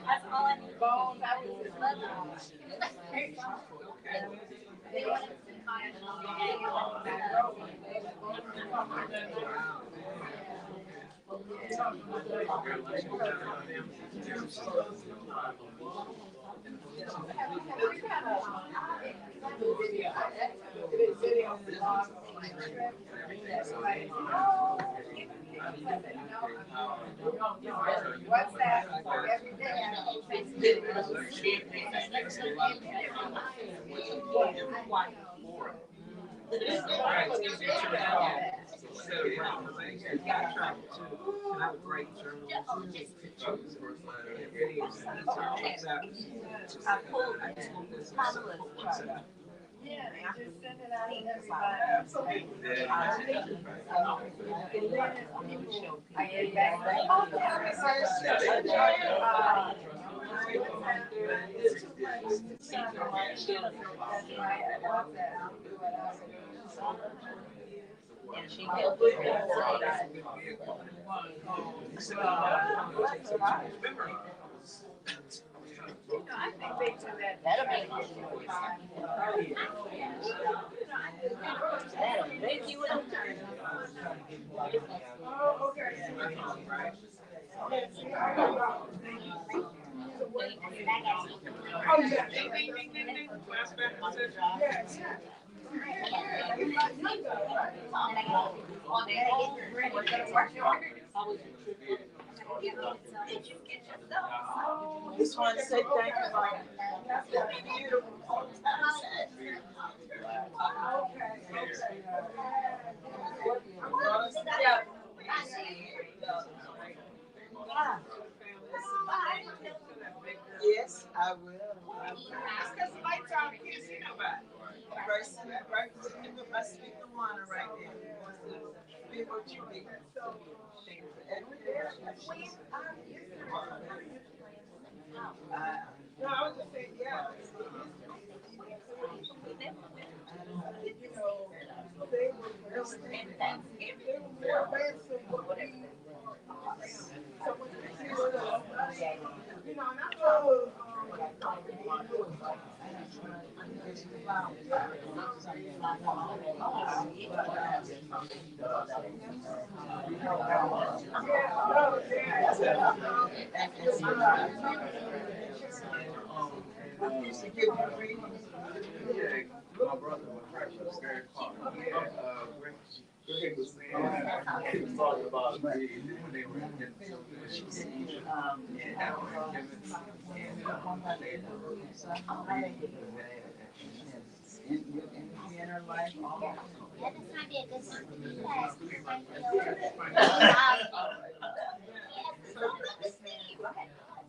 That's all I need. Bones, I was just They want us to what's that? Every day I post And I have a great journal. I pulled Yeah, they just send it out to everybody. I get back like, oh, and she helped with I think they do that. that'll make you Oh, okay. Oh, yeah. Just want to say thank you. Yes, I will. It's because the lights out, I can't see nobody. Right, I speak the one right there. Be what you be. No, I was just saying, yeah. You know, they were more advanced than what we. So when you see you know, and I know, used to give you readings. Yeah, my brother was precious, very calm. He was saying, he was talking about when they were in Yeah, this might be a good one because this might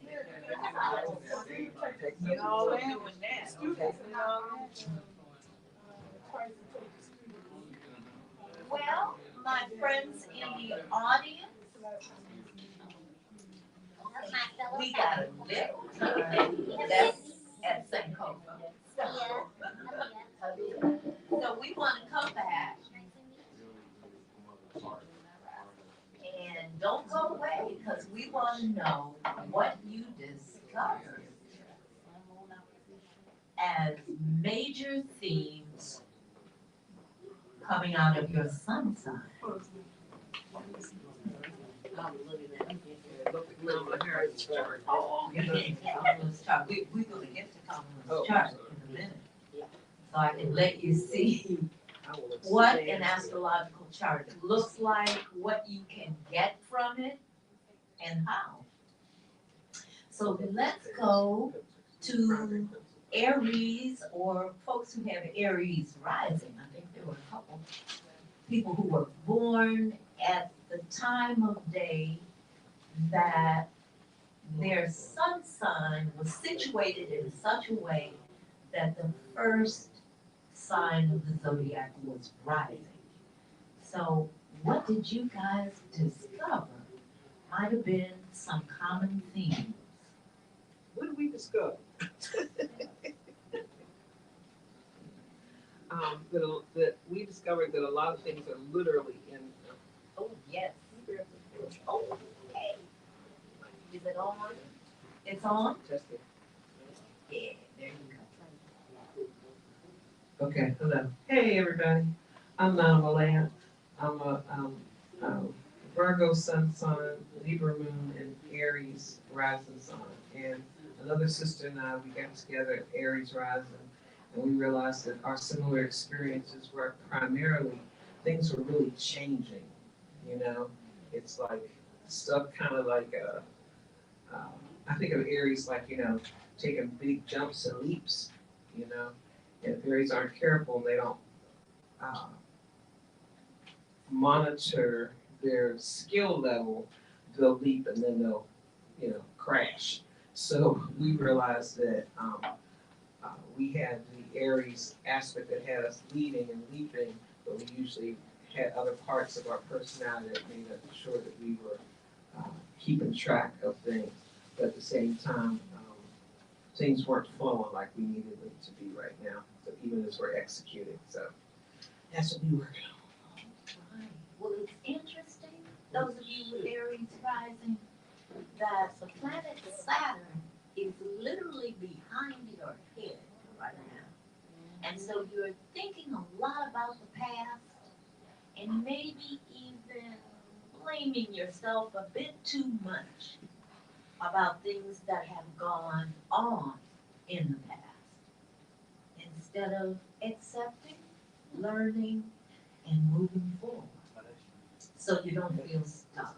be a little bit. You know, man, when that students and all Well, my friends in the audience, we got a little that's at Sankofa. So we want to come back and don't go away because we want to know what you discovered as major themes coming out of your sun sign. Oh, okay. Let's talk. We're gonna get to Kamala's chart in a minute. So I can let you see what an astrological chart looks like, what you can get from it, and how. So let's go to Aries or folks who have Aries rising. I think there were a couple people who were born at the time of day that their sun sign was situated in such a way that the first sign of the zodiac was rising. So what did you guys discover? Might have been some common themes. What did we discover? That we discovered that a lot of things are literally in. Oh, yes. Oh, hey. Is it on? It's on? Just it. Yeah, there you Okay, hello. Hey, everybody. I'm Nana Malaya. I'm a Virgo sun sign, Libra moon, and Aries rising sign. And another sister and I, we got together at Aries rising, and we realized that our similar experiences were primarily things were really changing. You know, it's like stuff kind of like I think of Aries like, you know, taking big jumps and leaps. You know, and if Aries aren't careful, they don't monitor their skill level, they'll leap and then they'll, you know, crash. So we realized that we had the Aries aspect that had us leading and leaping, but we usually had other parts of our personality that made sure that we were keeping track of things. But at the same time, things weren't flowing like we needed them to be right now, so even as we're executing. So that's what we were doing. Right. Well, it's interesting, those of you with Aries rising, that the planet Saturn is literally behind your head right now. And so you're thinking a lot about the past and maybe even blaming yourself a bit too much about things that have gone on in the past instead of accepting, learning, and moving forward so you don't feel stuck.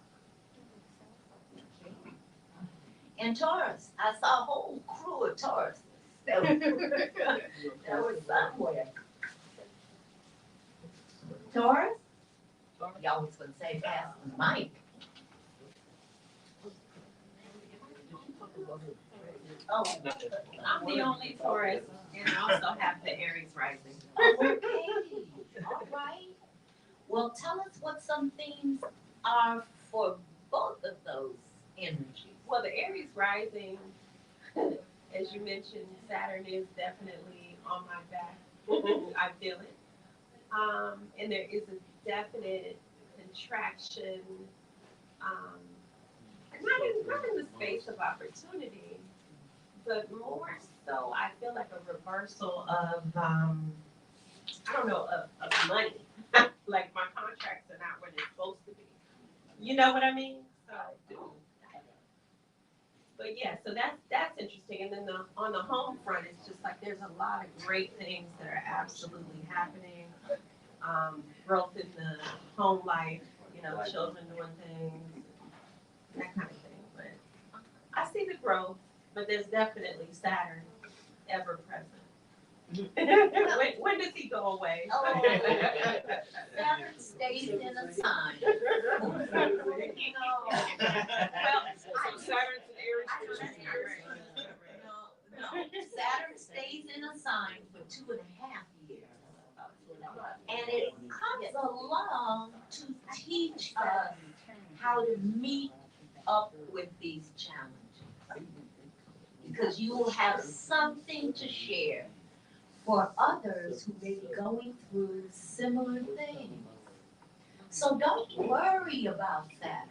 And Taurus, I saw a whole crew of Taurus that was somewhere. Taurus? Y'all was gonna say fast as Mike. Oh, I'm the only Taurus, and I also have the Aries rising. okay, all right. Well, tell us what some themes are for both of those energies. Well, the Aries rising, as you mentioned, Saturn is definitely on my back. I feel it. And there is a definite contraction, not in the space of opportunity, but more so I feel like a reversal of, I don't know, of money. Like my contracts are not where they're supposed to be. You know what I mean? So, but yeah, so that's interesting. And then on the home front, it's just like there's a lot of great things that are absolutely happening. Growth in the home life, you know, children doing things, that kind of thing. But I see the growth, but there's definitely Saturn ever present. when does he go away? Oh, Saturn stays in a sign. Well, Saturn's an Aries. No, Saturn stays in a sign for 2.5 years. And it comes along to teach us how to meet up with these challenges. Because you will have something to share for others who may be going through similar things. So don't worry about Saturn.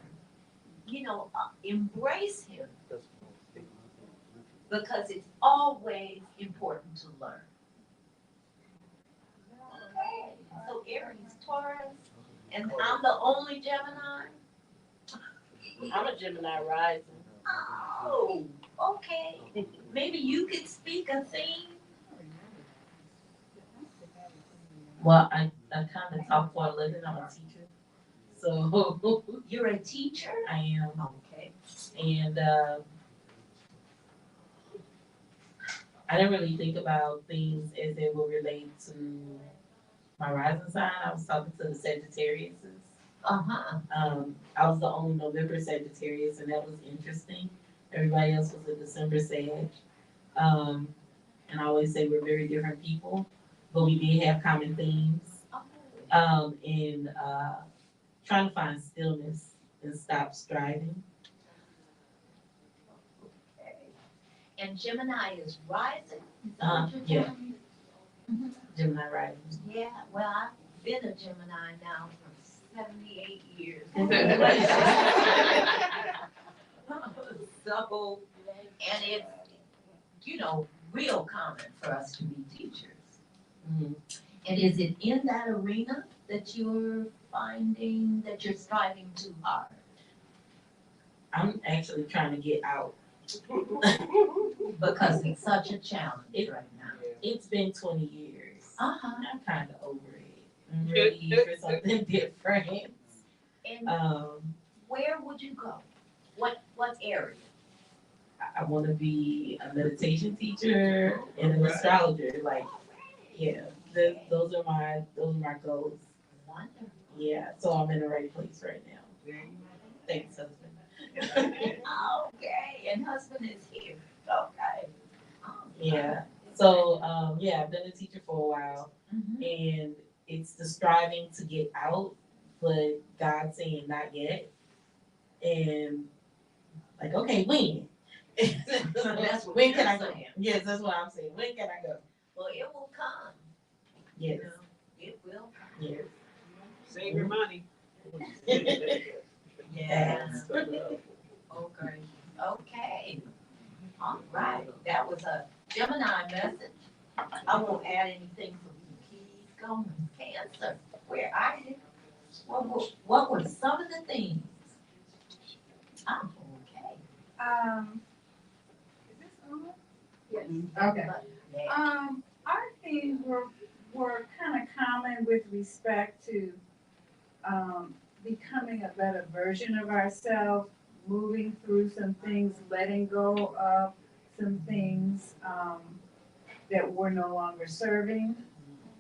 You know, embrace him. Because it's always important to learn. Okay, so Aries, Taurus, and I'm the only Gemini. I'm a Gemini rising. Oh, okay. Maybe you could speak a theme. Well, I kind of talk for a living. I'm a teacher. So You're a teacher? I am. Okay. And I didn't really think about things as it will relate to my rising sign. I was talking to the Sagittariuses. Uh-huh. I was the only November Sagittarius, and that was interesting. Everybody else was a December Sag. Um, and I always say we're very different people, but we did have common themes. In trying to find stillness and stop striving. Okay. And Gemini is rising. Is that what you're Yeah. telling me? Mhm. Gemini rising. Yeah, well, I've been a Gemini now for 78 years. So, and it's, real common for us to be teachers. Mhm. And is it in that arena that you're finding that you're striving too hard? I'm actually trying to get out. Because it's such a challenge right now. It's been 20 years. Uh-huh. I'm kind of over it. I'm ready for something different. And where would you go? What area? I want to be a meditation teacher and an astrologer. Like, yeah, those are my goals. Wonderful. Yeah, so I'm in the right place right now. Thanks, husband. Okay, and husband is here. Okay. Yeah. So I've been a teacher for a while, Mhm. and it's the striving to get out, but God saying not yet, and like, okay, when? That's what When you're can I go? saying. Yes, that's what I'm saying. When can I go? Well, it will come. Yes. It will come. Yes. Save your money. Yes. Okay. Okay. All right. That was a Gemini message. I won't add anything for you. Keys going. Cancer. Where are you? What were some of the things? Oh, okay. Is this on? Yes. Okay. Yeah. Our themes were kind of common with respect to, becoming a better version of ourselves, moving through some things, letting go of some things, that we're no longer serving.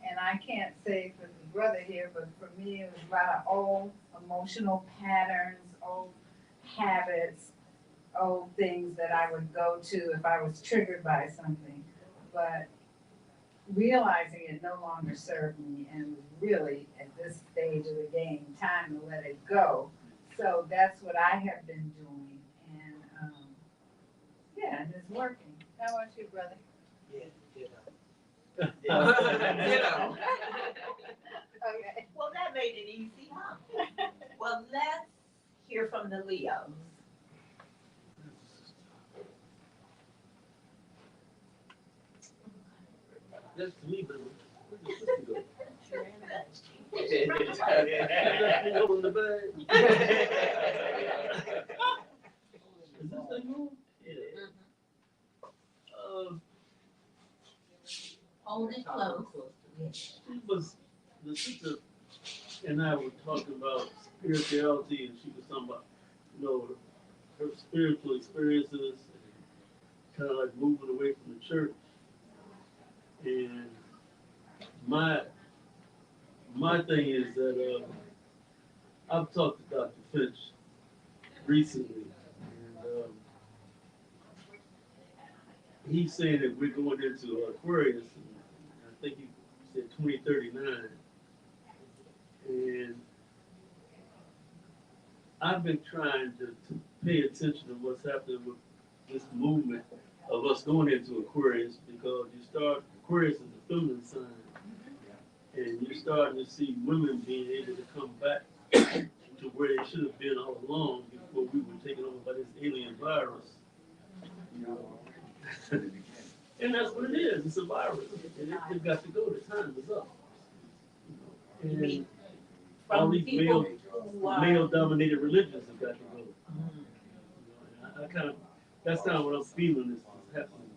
And I can't say for the brother here, but for me, it was a lot of old emotional patterns, old habits, old things that I would go to if I was triggered by something. But realizing it no longer served me and was really, at this stage of the game, time to let it go. So that's what I have been doing. And, and it's working. How about you, brother? Ditto. Okay. Well, that made it easy, huh? Well, let's hear from the Leos. That's me, but where'd your sister go? Yeah. Left me holding the bag. Is this thing on? Yeah. Hold it close. She was, the sister and I were talking about spirituality, and she was talking about, her spiritual experiences, and kind of like moving away from the church. And my thing is that I've talked to Dr. Finch recently, and he's saying that we're going into Aquarius, and I think he said 2039. And I've been trying to pay attention to what's happening with this movement of us going into Aquarius, because Aquarius is a feminine sign, and you're starting to see women being able to come back to where they should have been all along before we were taken over by this alien virus. And that's what it is. It's a virus, and it's got to go. The time is up. You mean all from these people who are. male-dominated religions have got to go. That's kind of what I'm feeling is happening.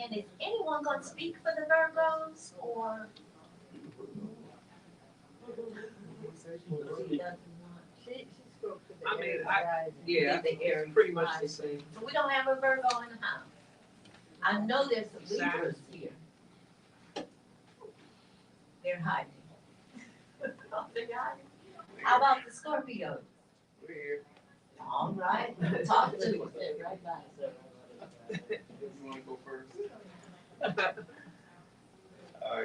And is anyone going to speak for the Virgos, or? She doesn't want to. spoke to the I mean, Aries I- rising. Yeah, Did the it's Aries pretty much the rising. same. So we don't have a Virgo in the house. I know there's some Libras here. They're hiding. They're hiding. How about the Scorpios? We're here. All right, talk to us. Right by, sir. You wanna go first?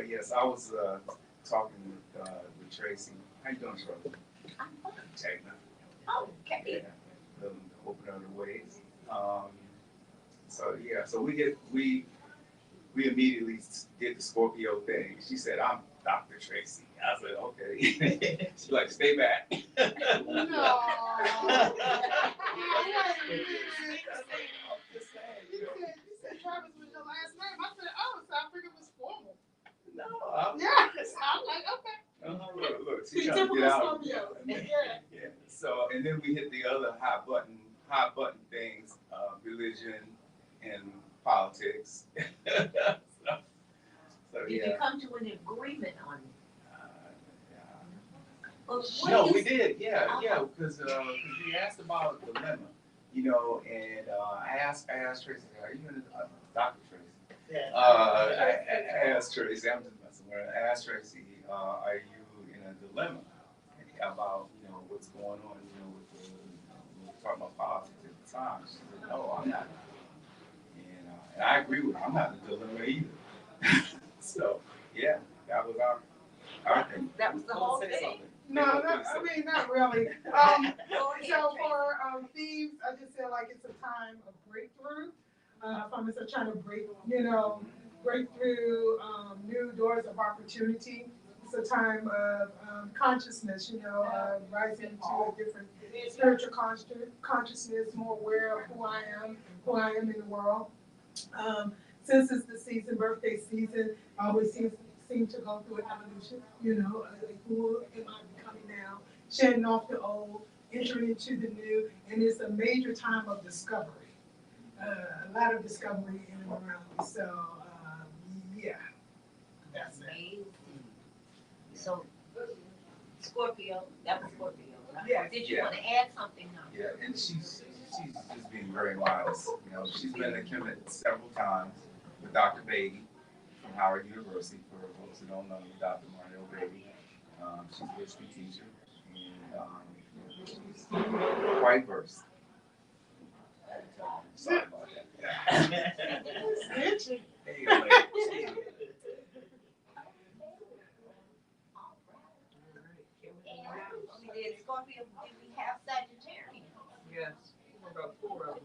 Yes, I was, talking with Tracy. How you doing, Charlie? I'm fine. Checking Okay. Yeah, living open other ways. So we immediately did the Scorpio thing. She said, "I'm Dr. Tracy." I said, "Okay." She's like, "Stay back." No. You said Travis was your last name. I said, oh, so I figured it was formal. No, I'm. Yes, I'm like, okay. Look, she's trying to Typical get out. Scorpio. Yeah. Yeah. So, and then we hit the other hot button things, religion and politics. So Did you yeah. come to an agreement on it? Yeah. Well, what No, is- we did, yeah, because we asked about the dilemma, and I asked Tracy, "Are you in Dr. Tracy?" I asked Tracy, I'm just messing with her. I asked Tracy, "Are you in a dilemma about what's going on, with the we were talking about politics at the time?" She said, "No, I'm not." And I agree with her. I'm not in a dilemma either. So yeah, that was our thing. That was the whole Say thing. something. No, I mean, not really. Go ahead, So Tracy. for thieves, I just feel like it's a time of breakthrough. If I'm just trying to break through new doors of opportunity. It's a time of consciousness, rising to a different spiritual consciousness, more aware of who I am in the world. Since it's the season, birthday season, I always seem to go through an evolution, like who am I becoming now? Shedding off the old, entering into the new, and it's a major time of discovery. A lot of discovery in and around me, so, yeah, that's it. Amazing. So, Scorpio, that was Scorpio, right? Yes. Did you Yeah. want to add something now? Yeah, and she's just being very wise. She's been to Kemet several times with Dr. Beatty from Howard University. For folks who don't know, Dr. Mario Beatty. She's a history teacher, and she's quite versed. Sorry about that. Snitching. There you go, lady. We did Scorpio, did we have Sagittarius? Yes, about 4 of them.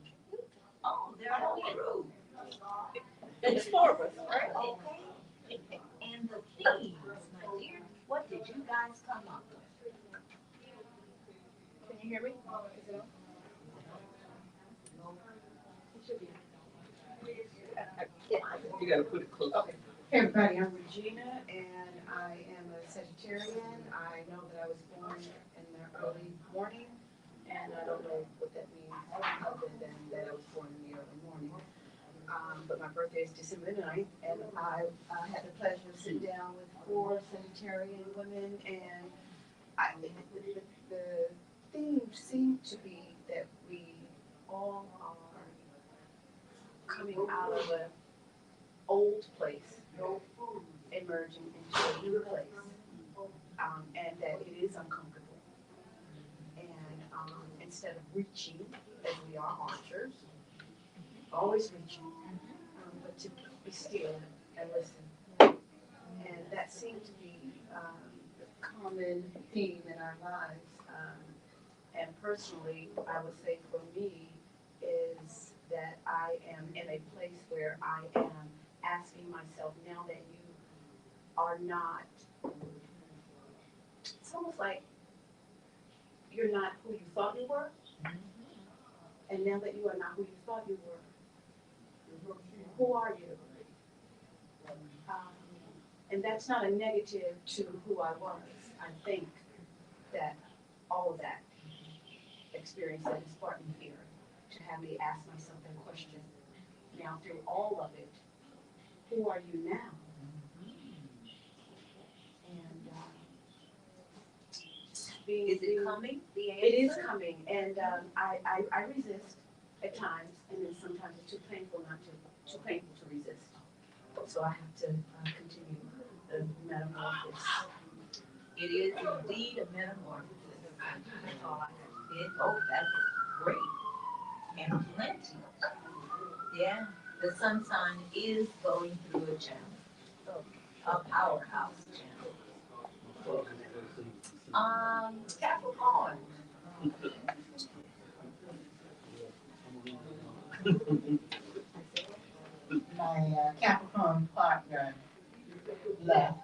Oh, they're all through. It's 4 of us, right? Okay. And the themes, my dear, what did you guys come up with? Can you hear me? Is it on? You gotta put it close. Okay. Hey everybody, I'm Regina and I am a Sagittarian. I know that I was born in the early morning and I don't know what that means other than that I was born in the early morning. But my birthday is December 9th and I had the pleasure of sitting down with 4 Sagittarian women and the theme seemed to be that we all are coming out of an old place, emerging into a new place, and that it is uncomfortable. And instead of reaching, as we are archers, always reaching, but to be still and listen. And that seemed to be the common theme in our lives. And personally, I would say for me, is that I am in a place where I am asking myself, now that you are not, it's almost like you're not who you thought you were, and now that you are not who you thought you were, who are you? And that's not a negative to who I was. I think that all of that experience that has brought me here to have me ask myself that question. Now, through all of it, who are you now? And Is it coming? The answer? It is coming, and I resist at times, and then sometimes it's too painful too painful to resist. So I have to continue the metamorphosis. It is indeed a metamorphosis. That's all I can. Oh, that's great. And plenty. Yeah, the sun sign is going through a channel, a powerhouse channel. Capricorn. My Capricorn partner left.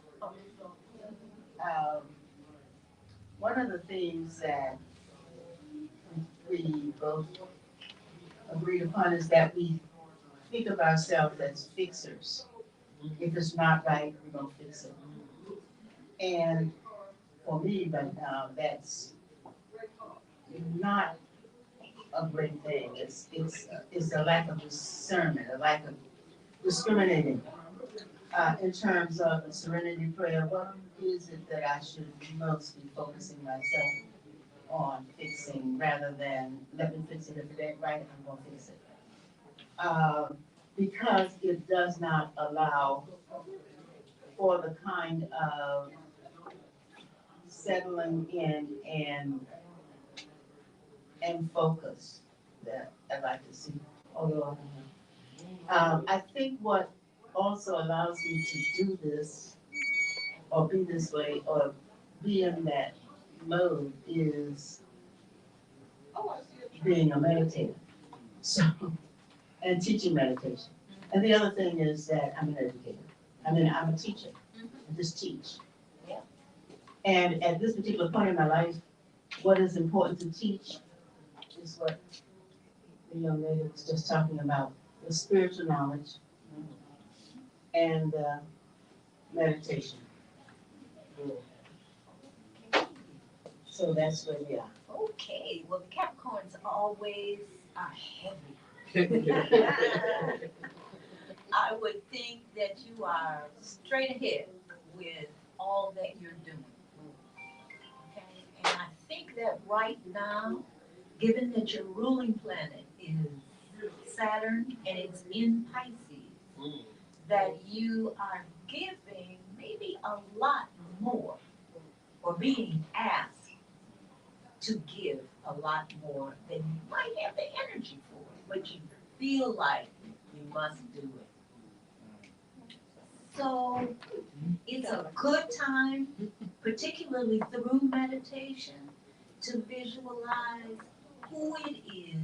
One of the things that we both agreed upon is that we think of ourselves as fixers. If it's not right, we're gonna fix it. And for me right now, that's not a great thing. It's a lack of discernment, a lack of discriminating. In terms of the serenity prayer, what is it that I should most be focusing myself on fixing rather than let me fix it? If it ain't right, I'm gonna fix it. Because it does not allow for the kind of settling in and focus that I'd like to see. Although I think what also allows me to do this or be this way or be in that mode is being a meditator. So, and teaching meditation. And the other thing is that I'm an educator. I'm a teacher. I just teach. Yeah. And at this particular point in my life, what is important to teach is what the young lady was just talking about, the spiritual knowledge and meditation. So that's where we are. Okay, well, the Capricorns always are heavy. I would think that you are straight ahead with all that you're doing. Okay, and I think that right now, given that your ruling planet is Saturn and it's in Pisces, that you are giving maybe a lot more or being asked to give a lot more than you might have the energy for, but you feel like you must do it. So it's a good time, particularly through meditation, to visualize who it is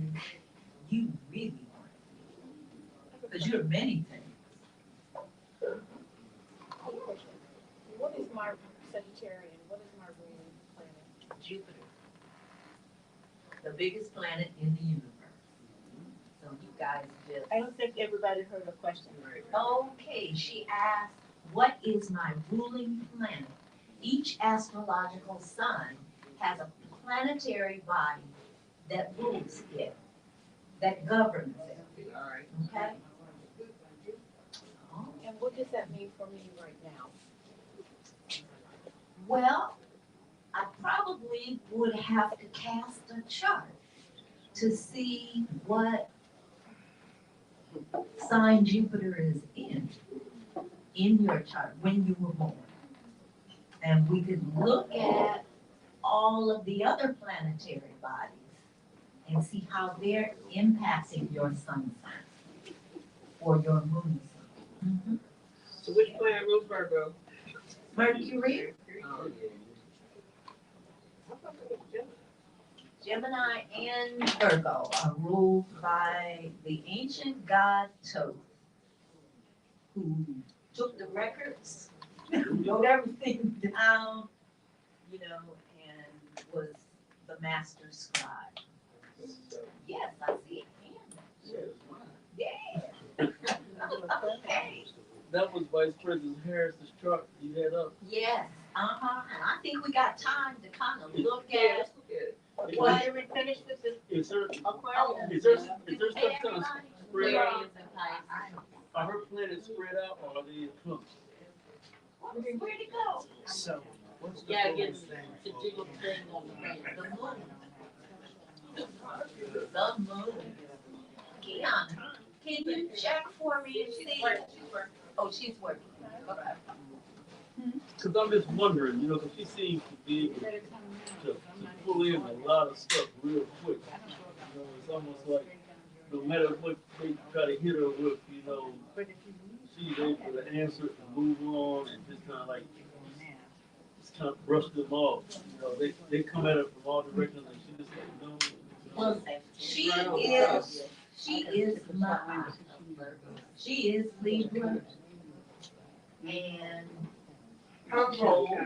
you really want to be. Because you're many things. What is my Sagittarian? What is my ruling planet? Jupiter, the biggest planet in the universe. So you guys just. I don't think everybody heard the question right. Okay, she asked, what is my ruling planet? Each astrological sign has a planetary body that rules it, that governs it. All right. Okay? And what does that mean for me right now? Well, I probably would have to cast a chart to see what sign Jupiter is in your chart when you were born. And we could look at all of the other planetary bodies and see how they're impacting your sun sign or your moon sign. So which planet rules Virgo? Mercury, Oh, Gemini, and Virgo are ruled by the ancient god Thoth, who took the records, wrote everything down, you know, and was the master scribe. Yes, I see a hand. Yeah. Okay. That was Vice President Harris's chart you had up. Yes, and I think we got time to kind of look at what. Did we finish this? Is there Oh, is there stuff kind of everybody? spread Where out? is the Pisces? Are her planets spread out or are they in clumps? Where'd it go? So gotta get the jiggle thing on the thing. The moon. The moon. Keon, can you check for me and see? Oh, she's working. Okay. Cause I'm just wondering, you know, cause she seems to be able to pull in a lot of stuff real quick. You know, it's almost like no matter what they try to hit her with, you know, she's able to answer it and move on and just kind of like, just kind of brush them off. You know, they come at her from all directions and she just like, no. Well, she is my, she is Libra. And her role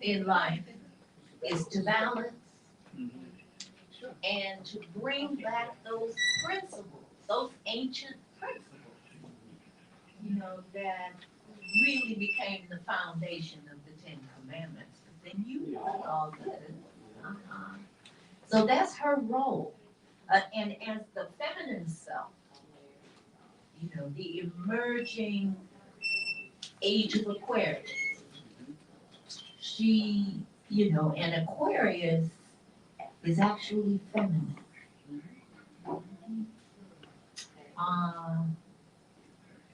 in life is to balance and to bring back those principles, those ancient principles, you know, that really became the foundation of the Ten Commandments. But then you know all this. So that's her role. And as the feminine self, you know, the emerging age of Aquarius, she, you know, and Aquarius is actually feminine.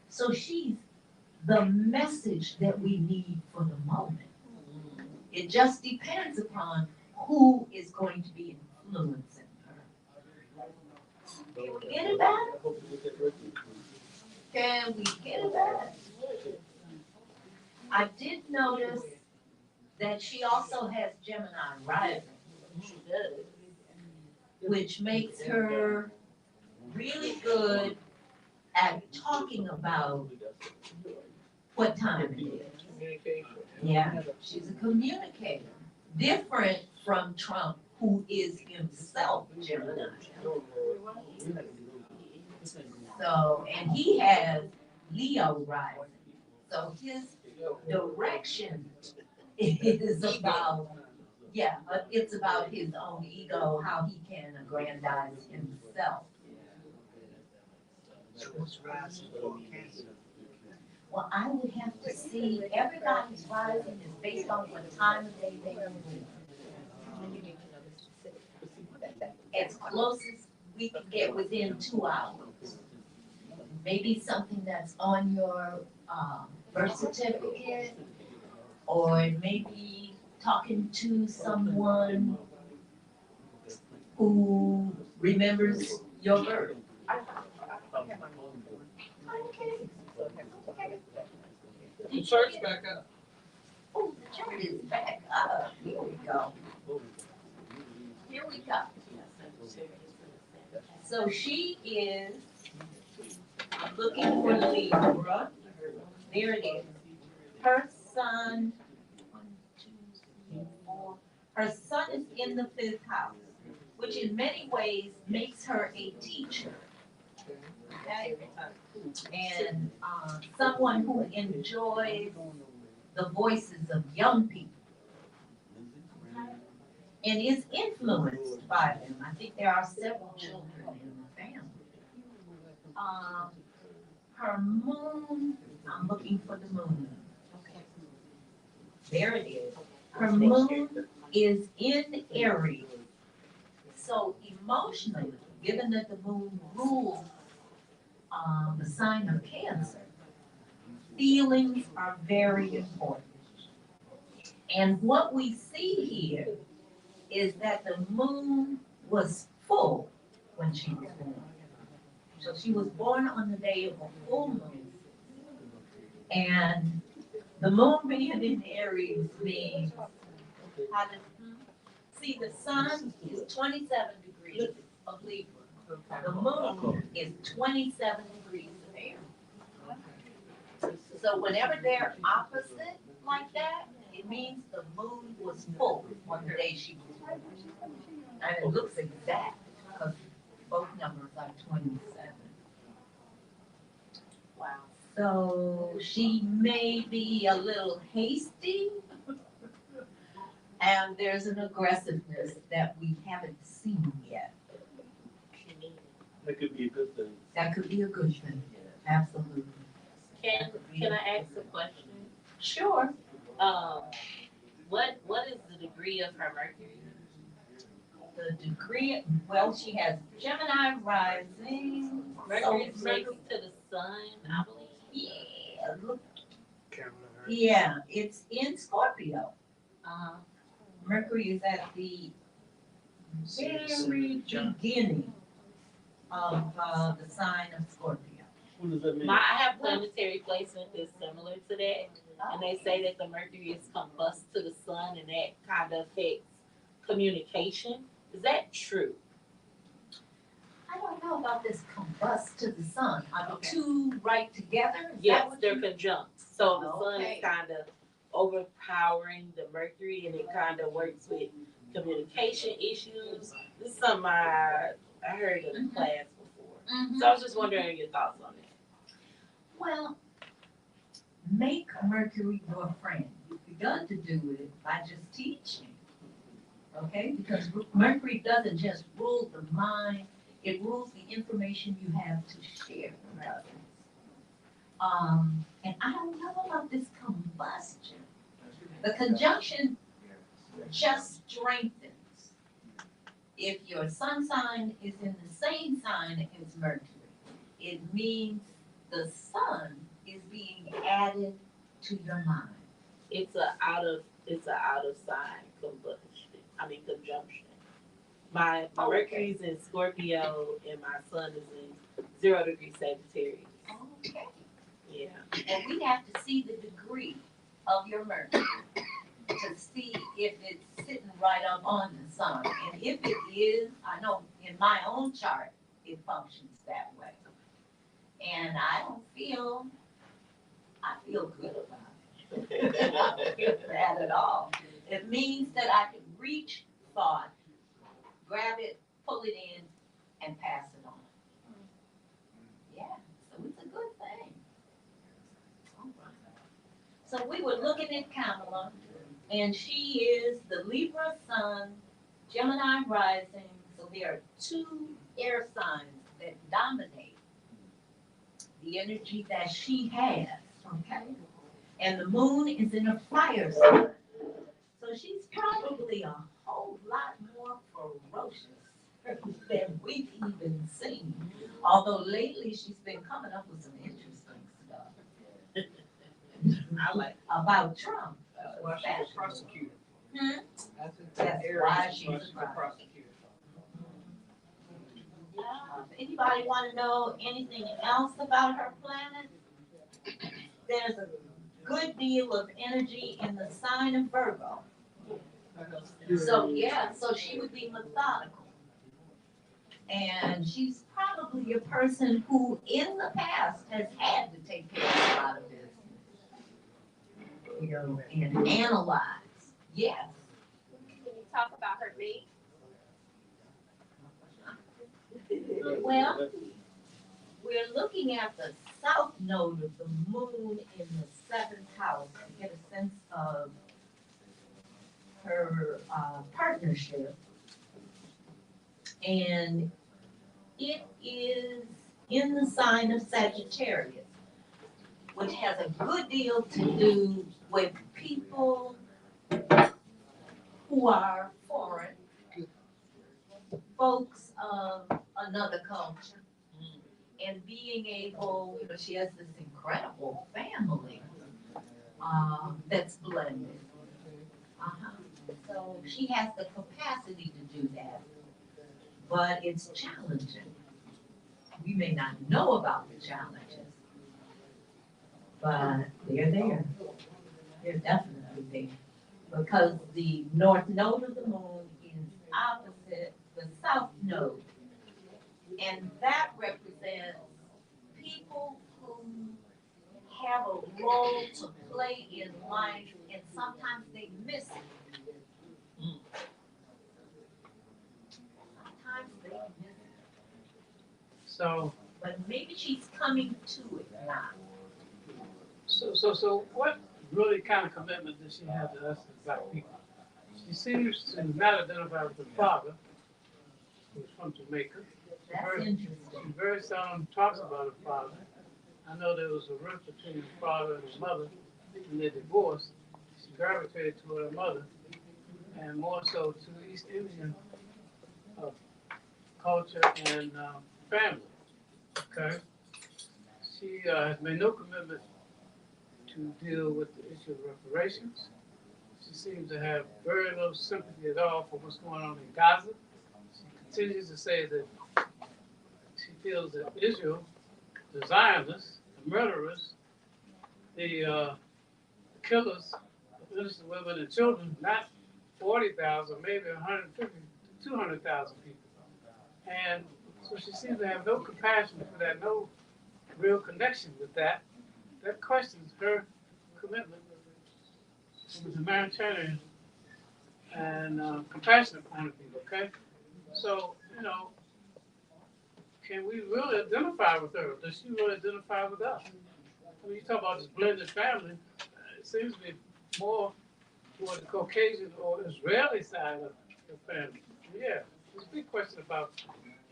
So she's the message that we need for the moment. It just depends upon who is going to be influencing her. Can we get it back? Can we get it back? I did notice that she also has Gemini rising, which makes her really good at talking about what time it is. Yeah, she's a communicator, different from Trump, who is himself Gemini. So, and he has Leo rising. So his direction is about, yeah, it's about his own ego, how he can aggrandize himself. Well, I would have to see, everybody's rising is based on what time of day they are born. As close as we can get within 2 hours. Maybe something that's on your birth certificate, or maybe talking to someone who remembers your birth. The chart's back up. Oh, the chart is back up. Here we go. Here we go. So she is, I'm looking for Libra. There it is. Her sun, 1, 2, 3, 4. Her sun is in the 5th house, which in many ways makes her a teacher. Okay? And someone who enjoys the voices of young people and is influenced by them. I think there are several children in the family. Her moon, I'm looking for the moon. Okay. There it is. Her moon is in Aries. So emotionally, given that the moon rules the sign of Cancer, feelings are very important. And what we see here is that the moon was full when she was born. So she was born on the day of a full moon. And the moon being in Aries means, see, the sun is 27 degrees of Libra. The moon is 27 degrees of Aries. So whenever they're opposite like that, it means the moon was full on the day she was born. And it looks exact because both numbers are 27. Wow. So she may be a little hasty. And there's an aggressiveness that we haven't seen yet. That could be a good thing. That could be a good thing, absolutely. Can I ask a question? Sure. What is the degree of her Mercury? The degree, well, she has Gemini rising. Mercury is related to the sun, I believe. Yeah, look. Yeah, it's in Scorpio. Mercury is at the very beginning of the sign of Scorpio. What does that mean? I have planetary placement that's similar to that, and they say that the Mercury is combust to the sun, and that kind of affects communication. Is that true? I don't know about this combust to the sun. Are the two right together? Is that Yes, what they're you- conjunct. So the sun Okay. is kind of overpowering the Mercury, and it kind of works with communication issues. This is something I heard in class before. Mhm. So I was just wondering your thoughts on that. Well, make Mercury your friend. You've begun to do it by just teaching. Okay? Because Mercury doesn't just rule the mind, it rules the information you have to share with others. And I don't know about this combustion. The conjunction just strengthens. If your sun sign is in the same sign as Mercury, it means the sun is being added to your mind. It's a out of sign conjunction. My Mercury's in Scorpio and my sun is in 0 degree Sagittarius. Okay. Yeah. And we have to see the degree of your Mercury to see if it's sitting right up on the sun. And if it is, I know in my own chart, it functions that way. And I feel good about it. I don't feel bad at all. It means that I can reach thought, grab it, pull it in, and pass it on. Yeah, so it's a good thing. All right. So we were looking at Kamala, and she is the Libra sun, Gemini rising. So there are two air signs that dominate the energy that she has, okay? And the moon is in a fire sign. So she's probably a whole lot more ferocious than we've even seen. Although lately she's been coming up with some interesting stuff. I like About Trump. Well, she's a prosecutor. Hmm? That's why she's a prosecutor. If anybody want to know anything else about her planet, there's a good deal of energy in the sign of Virgo. So yeah, so she would be methodical. And she's probably a person who in the past has had to take care of a lot of business. You know, and analyze. Yes. Can you talk about her mate? Well, we're looking at the south node of the moon in the 7th house to get a sense of her partnership. And it is in the sign of Sagittarius, which has a good deal to do with people who are foreign, folks of another culture, and being able, you know, she has this incredible family that's blended. So she has the capacity to do that, but it's challenging. We may not know about the challenges, but they're there. They're definitely there. Because the north node of the moon is opposite the south node. And that represents people who have a role to play in life, and sometimes they miss it. Sometimes they miss it. So, But maybe she's coming to it now. so what really kind of commitment does she have to us as black people? She seems to not identify with the father, who's from Jamaica. That's interesting. She very seldom talks about her father. I know there was a rift between the father and the mother when they divorced. She gravitated toward her mother, and more so to East Indian culture and family. Okay, she has made no commitment to deal with the issue of reparations. She seems to have very little sympathy at all for what's going on in Gaza. She continues to say that she feels that Israel, the Zionists, the murderers, the killers of innocent women and children, not 40,000, maybe 150 to 200,000 people. And so she seems to have no compassion for that, no real connection with that. That questions her commitment to the humanitarian and compassionate point of view, okay? So, you know, can we really identify with her? Does she really identify with us? I mean, you talk about this blended family, it seems to be more toward the Caucasian or Israeli side of the family. Yeah, there's a big question about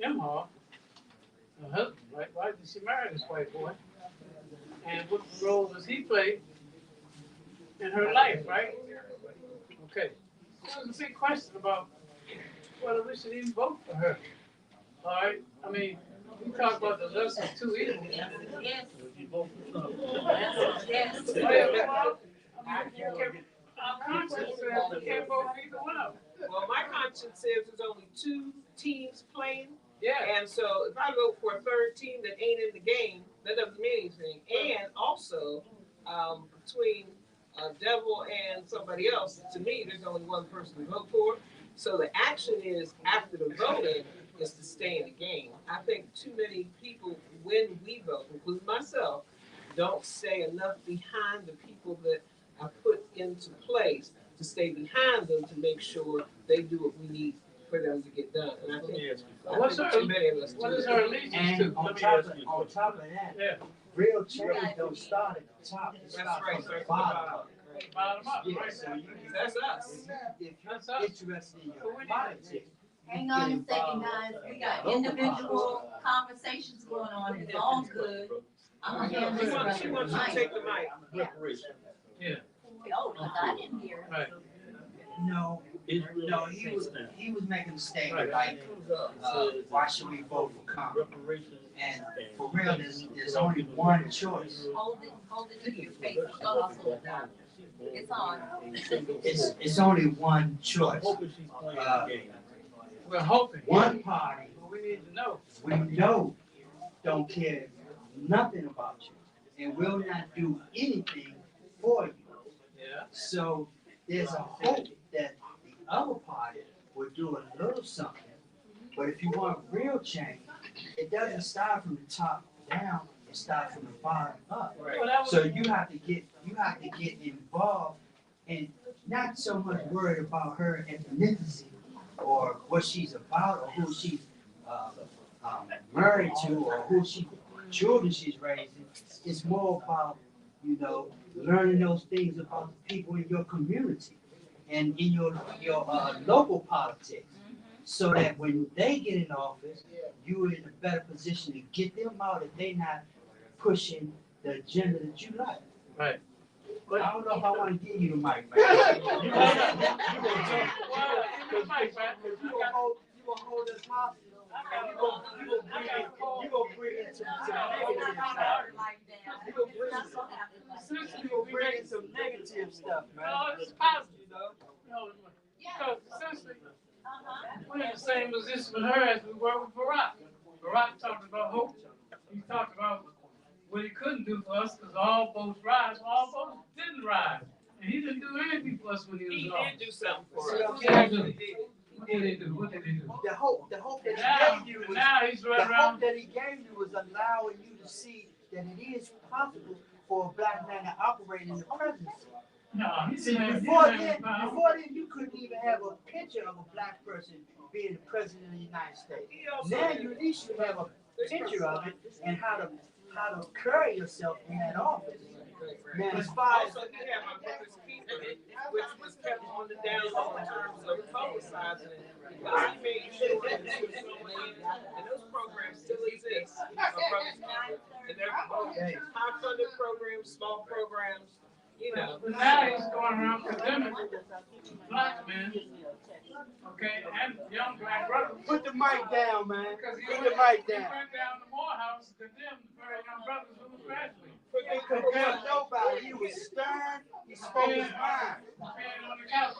Imhar, her husband, right? Why did she marry this white boy? And what role does he play in her life, right? Okay. So there's a big question about whether we should even vote for her. All right? I mean, we talk about the lesser of two evils. Yes. Yes. Our conscience says we can't vote for either one of them. Well, my conscience says there's only two teams playing. Yeah. And so if I vote for a third team that ain't in the game, that doesn't mean anything. And also, between Devil and somebody else, to me, there's only one person to vote for. So the action is, after the voting, is to stay in the game. I think too many people, when we vote, including myself, don't stay enough behind the people that are put into place to stay behind them to make sure they do what we need for them to get done. And I think, too many of us do What is that. her allegiance And to? on top of that, Yeah. real change don't start at the top, it That's starts right, from sir. the bottom up. Bottom up, Yeah, right? so you, That's us. if That's you're us. interested in your politics. Hang on a second, guys, we got individual conversations going on, it's all good. I'm gonna hand this She wants to you to Mike. take the mic. Yeah. Oh, I didn't hear. Right. No, no, he was making a statement like, why should we vote for Congress? And for real, there's only one choice. Hold it to your face, don't slow it down. It's on. It's only one choice. We're hoping. One party, But we need to know. we know don't care nothing about you and will not do anything for you. Yeah. So there's a hope that the other party will do a little something. But if you want real change, it doesn't start from the top down, it starts from the bottom up. So you have to get involved and not so much worried about her ethnicity or what she's about or who she's married to or children she's raising. It's more about, learning those things about the people in your community and in your local politics. So that when they get in office, you're in a better position to get them out if they're not pushing the agenda that you like. Right. But I don't know if I want to give you the mic, man. You gonna hold us hostage. You gonna bring in some negative stuff. You gonna bring in some negative stuff, man. No, it's positive, No, because essentially, we're in the same position with her as we were with Barack. Barack talked about hope. He talked about what he couldn't do for us because all boats rise. Well, all boats didn't rise. And he didn't do anything for us when he was He in office. did do something for us. He actually did. What did he do? What did he do? The hope that Now, he gave you was now he's the running hope around. that he gave you was allowing you to see that it is possible for a black man to operate in the presidency. No, he's See, saying, before then, you couldn't even have a picture of a black person being the president of the United States. Now you at least you have a picture of it and how to carry yourself in that office. Now, as far as Also, he had my brother's keeper, which was kept on the down low in terms of publicizing it. Because he made sure that it was going, and those programs still exist. My brother's keeper. And they're both high-funded programs, small programs, know. But now he's going around condemning black men, okay, and young black brothers. Put the mic down, man. Because he Put went, the mic he down. went down to Morehouse to condemn the very young brothers who were graduating. He condemned nobody. He was stern. He spoke his mind.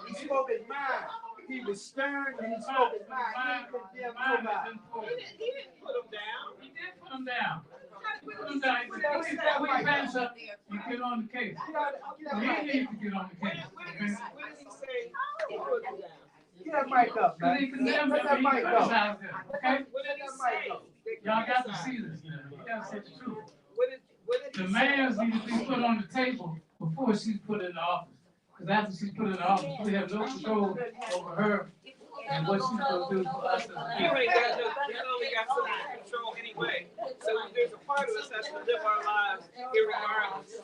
He spoke his mind. He was stern and he spoke his mind. He didn't condemn nobody. He didn't put him down. He did put him down. He put him down. He said, please put your hands up and get on the case. He needs to get on the case. When did he say he put him down? Get that mic up, man. Let that mic go. Okay? What did he say? Y'all got to see this now. You got to see the truth. What did The he say? demands need to be put on the table before she's put in the office. Because after she's put in the office, we have no control over her and what she's going to do for us as a You people. ain't got no, you only got so much control anyway. So there's a part of us that's to live our lives irregardless.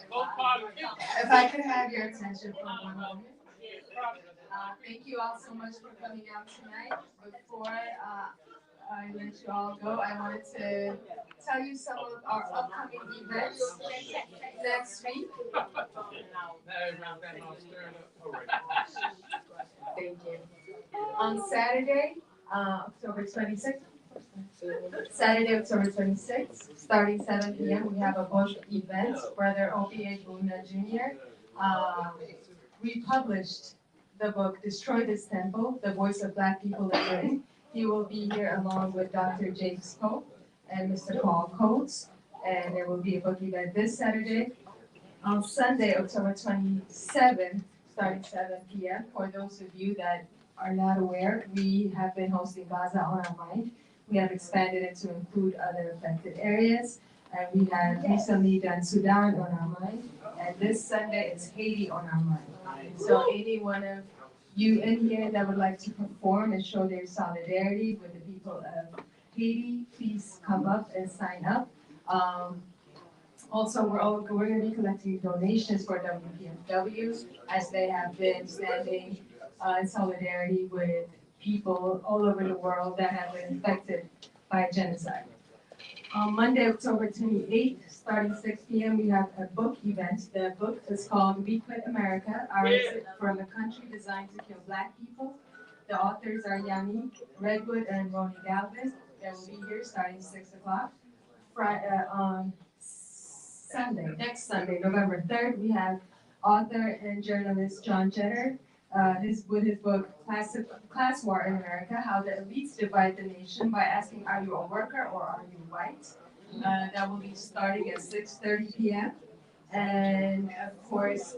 Both parties. If I could have your attention for one moment. Thank you all so much for coming out tonight. Before I let you all go, I wanted to tell you some of our upcoming events next week. Thank you. On Saturday, October 26th, October 26th, starting 7 p.m., we have a bunch of events. Brother O.P.A. Luna Jr. We published the book, Destroy This Temple, The Voice of Black People in Britain. He will be here along with Dr. James Pope and Mr. Paul Coates, and there will be a book event this Saturday. On Sunday, October 27th, starting 7 p.m., for those of you that are not aware, we have been hosting Gaza on Our Mind. We have expanded it to include other affected areas, and we have recently done Sudan on our mind, and this Sunday is Haiti on our mind. So any one of you in here that would like to perform and show their solidarity with the people of Haiti, please come up and sign up. Also, we're going to be collecting donations for WPFW, as they have been standing in solidarity with people all over the world that have been affected by genocide. On Monday, October 28th, starting 6 p.m., we have a book event. The book is called We Quit America, Our Exit from a Country Designed to Kill Black People. The authors are Yannick Redwood and Ronnie Galvez. They will be here starting 6 o'clock. On Sunday, next Sunday, November 3rd, we have author and journalist John Jenner with his book Class War in America, How the Elites Divide the Nation by Asking, Are you a worker or are you white? That will be starting at 6:30 p.m. And of course,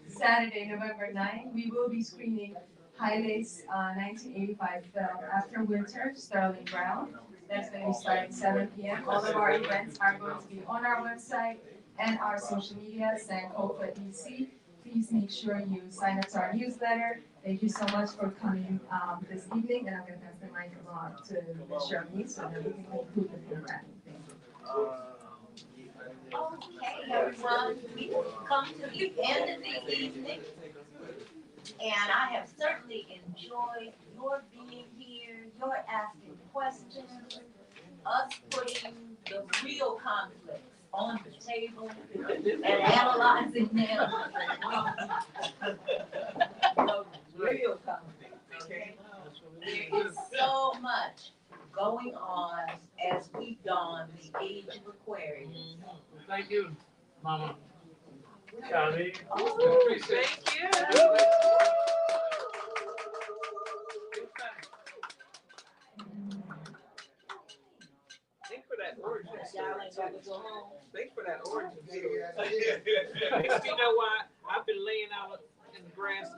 Saturday, November 9th, we will be screening Highlight's 1985 film After Winter, Sterling Brown. That's going to be starting 7 p.m. All of our events are going to be on our website and our social media, Sankofa DC. Please make sure you sign up to our newsletter. Thank you so much for coming this evening, and I'm going to pass the mic along to Ms. Charlene so that we can conclude the program. Thank you. Okay, everyone, we've come to the end of the evening, and I have certainly enjoyed your being here, your asking questions, us putting the real conflicts on the table and analyzing them. The real conflicts, okay? There is so much going on as we dawn the age of Aquarius. Thank you, Mama. Charlie. Oh, appreciate Thank you. Thanks for that origin story. Thanks for that origin story. Makes me know why I've been laying out in the grass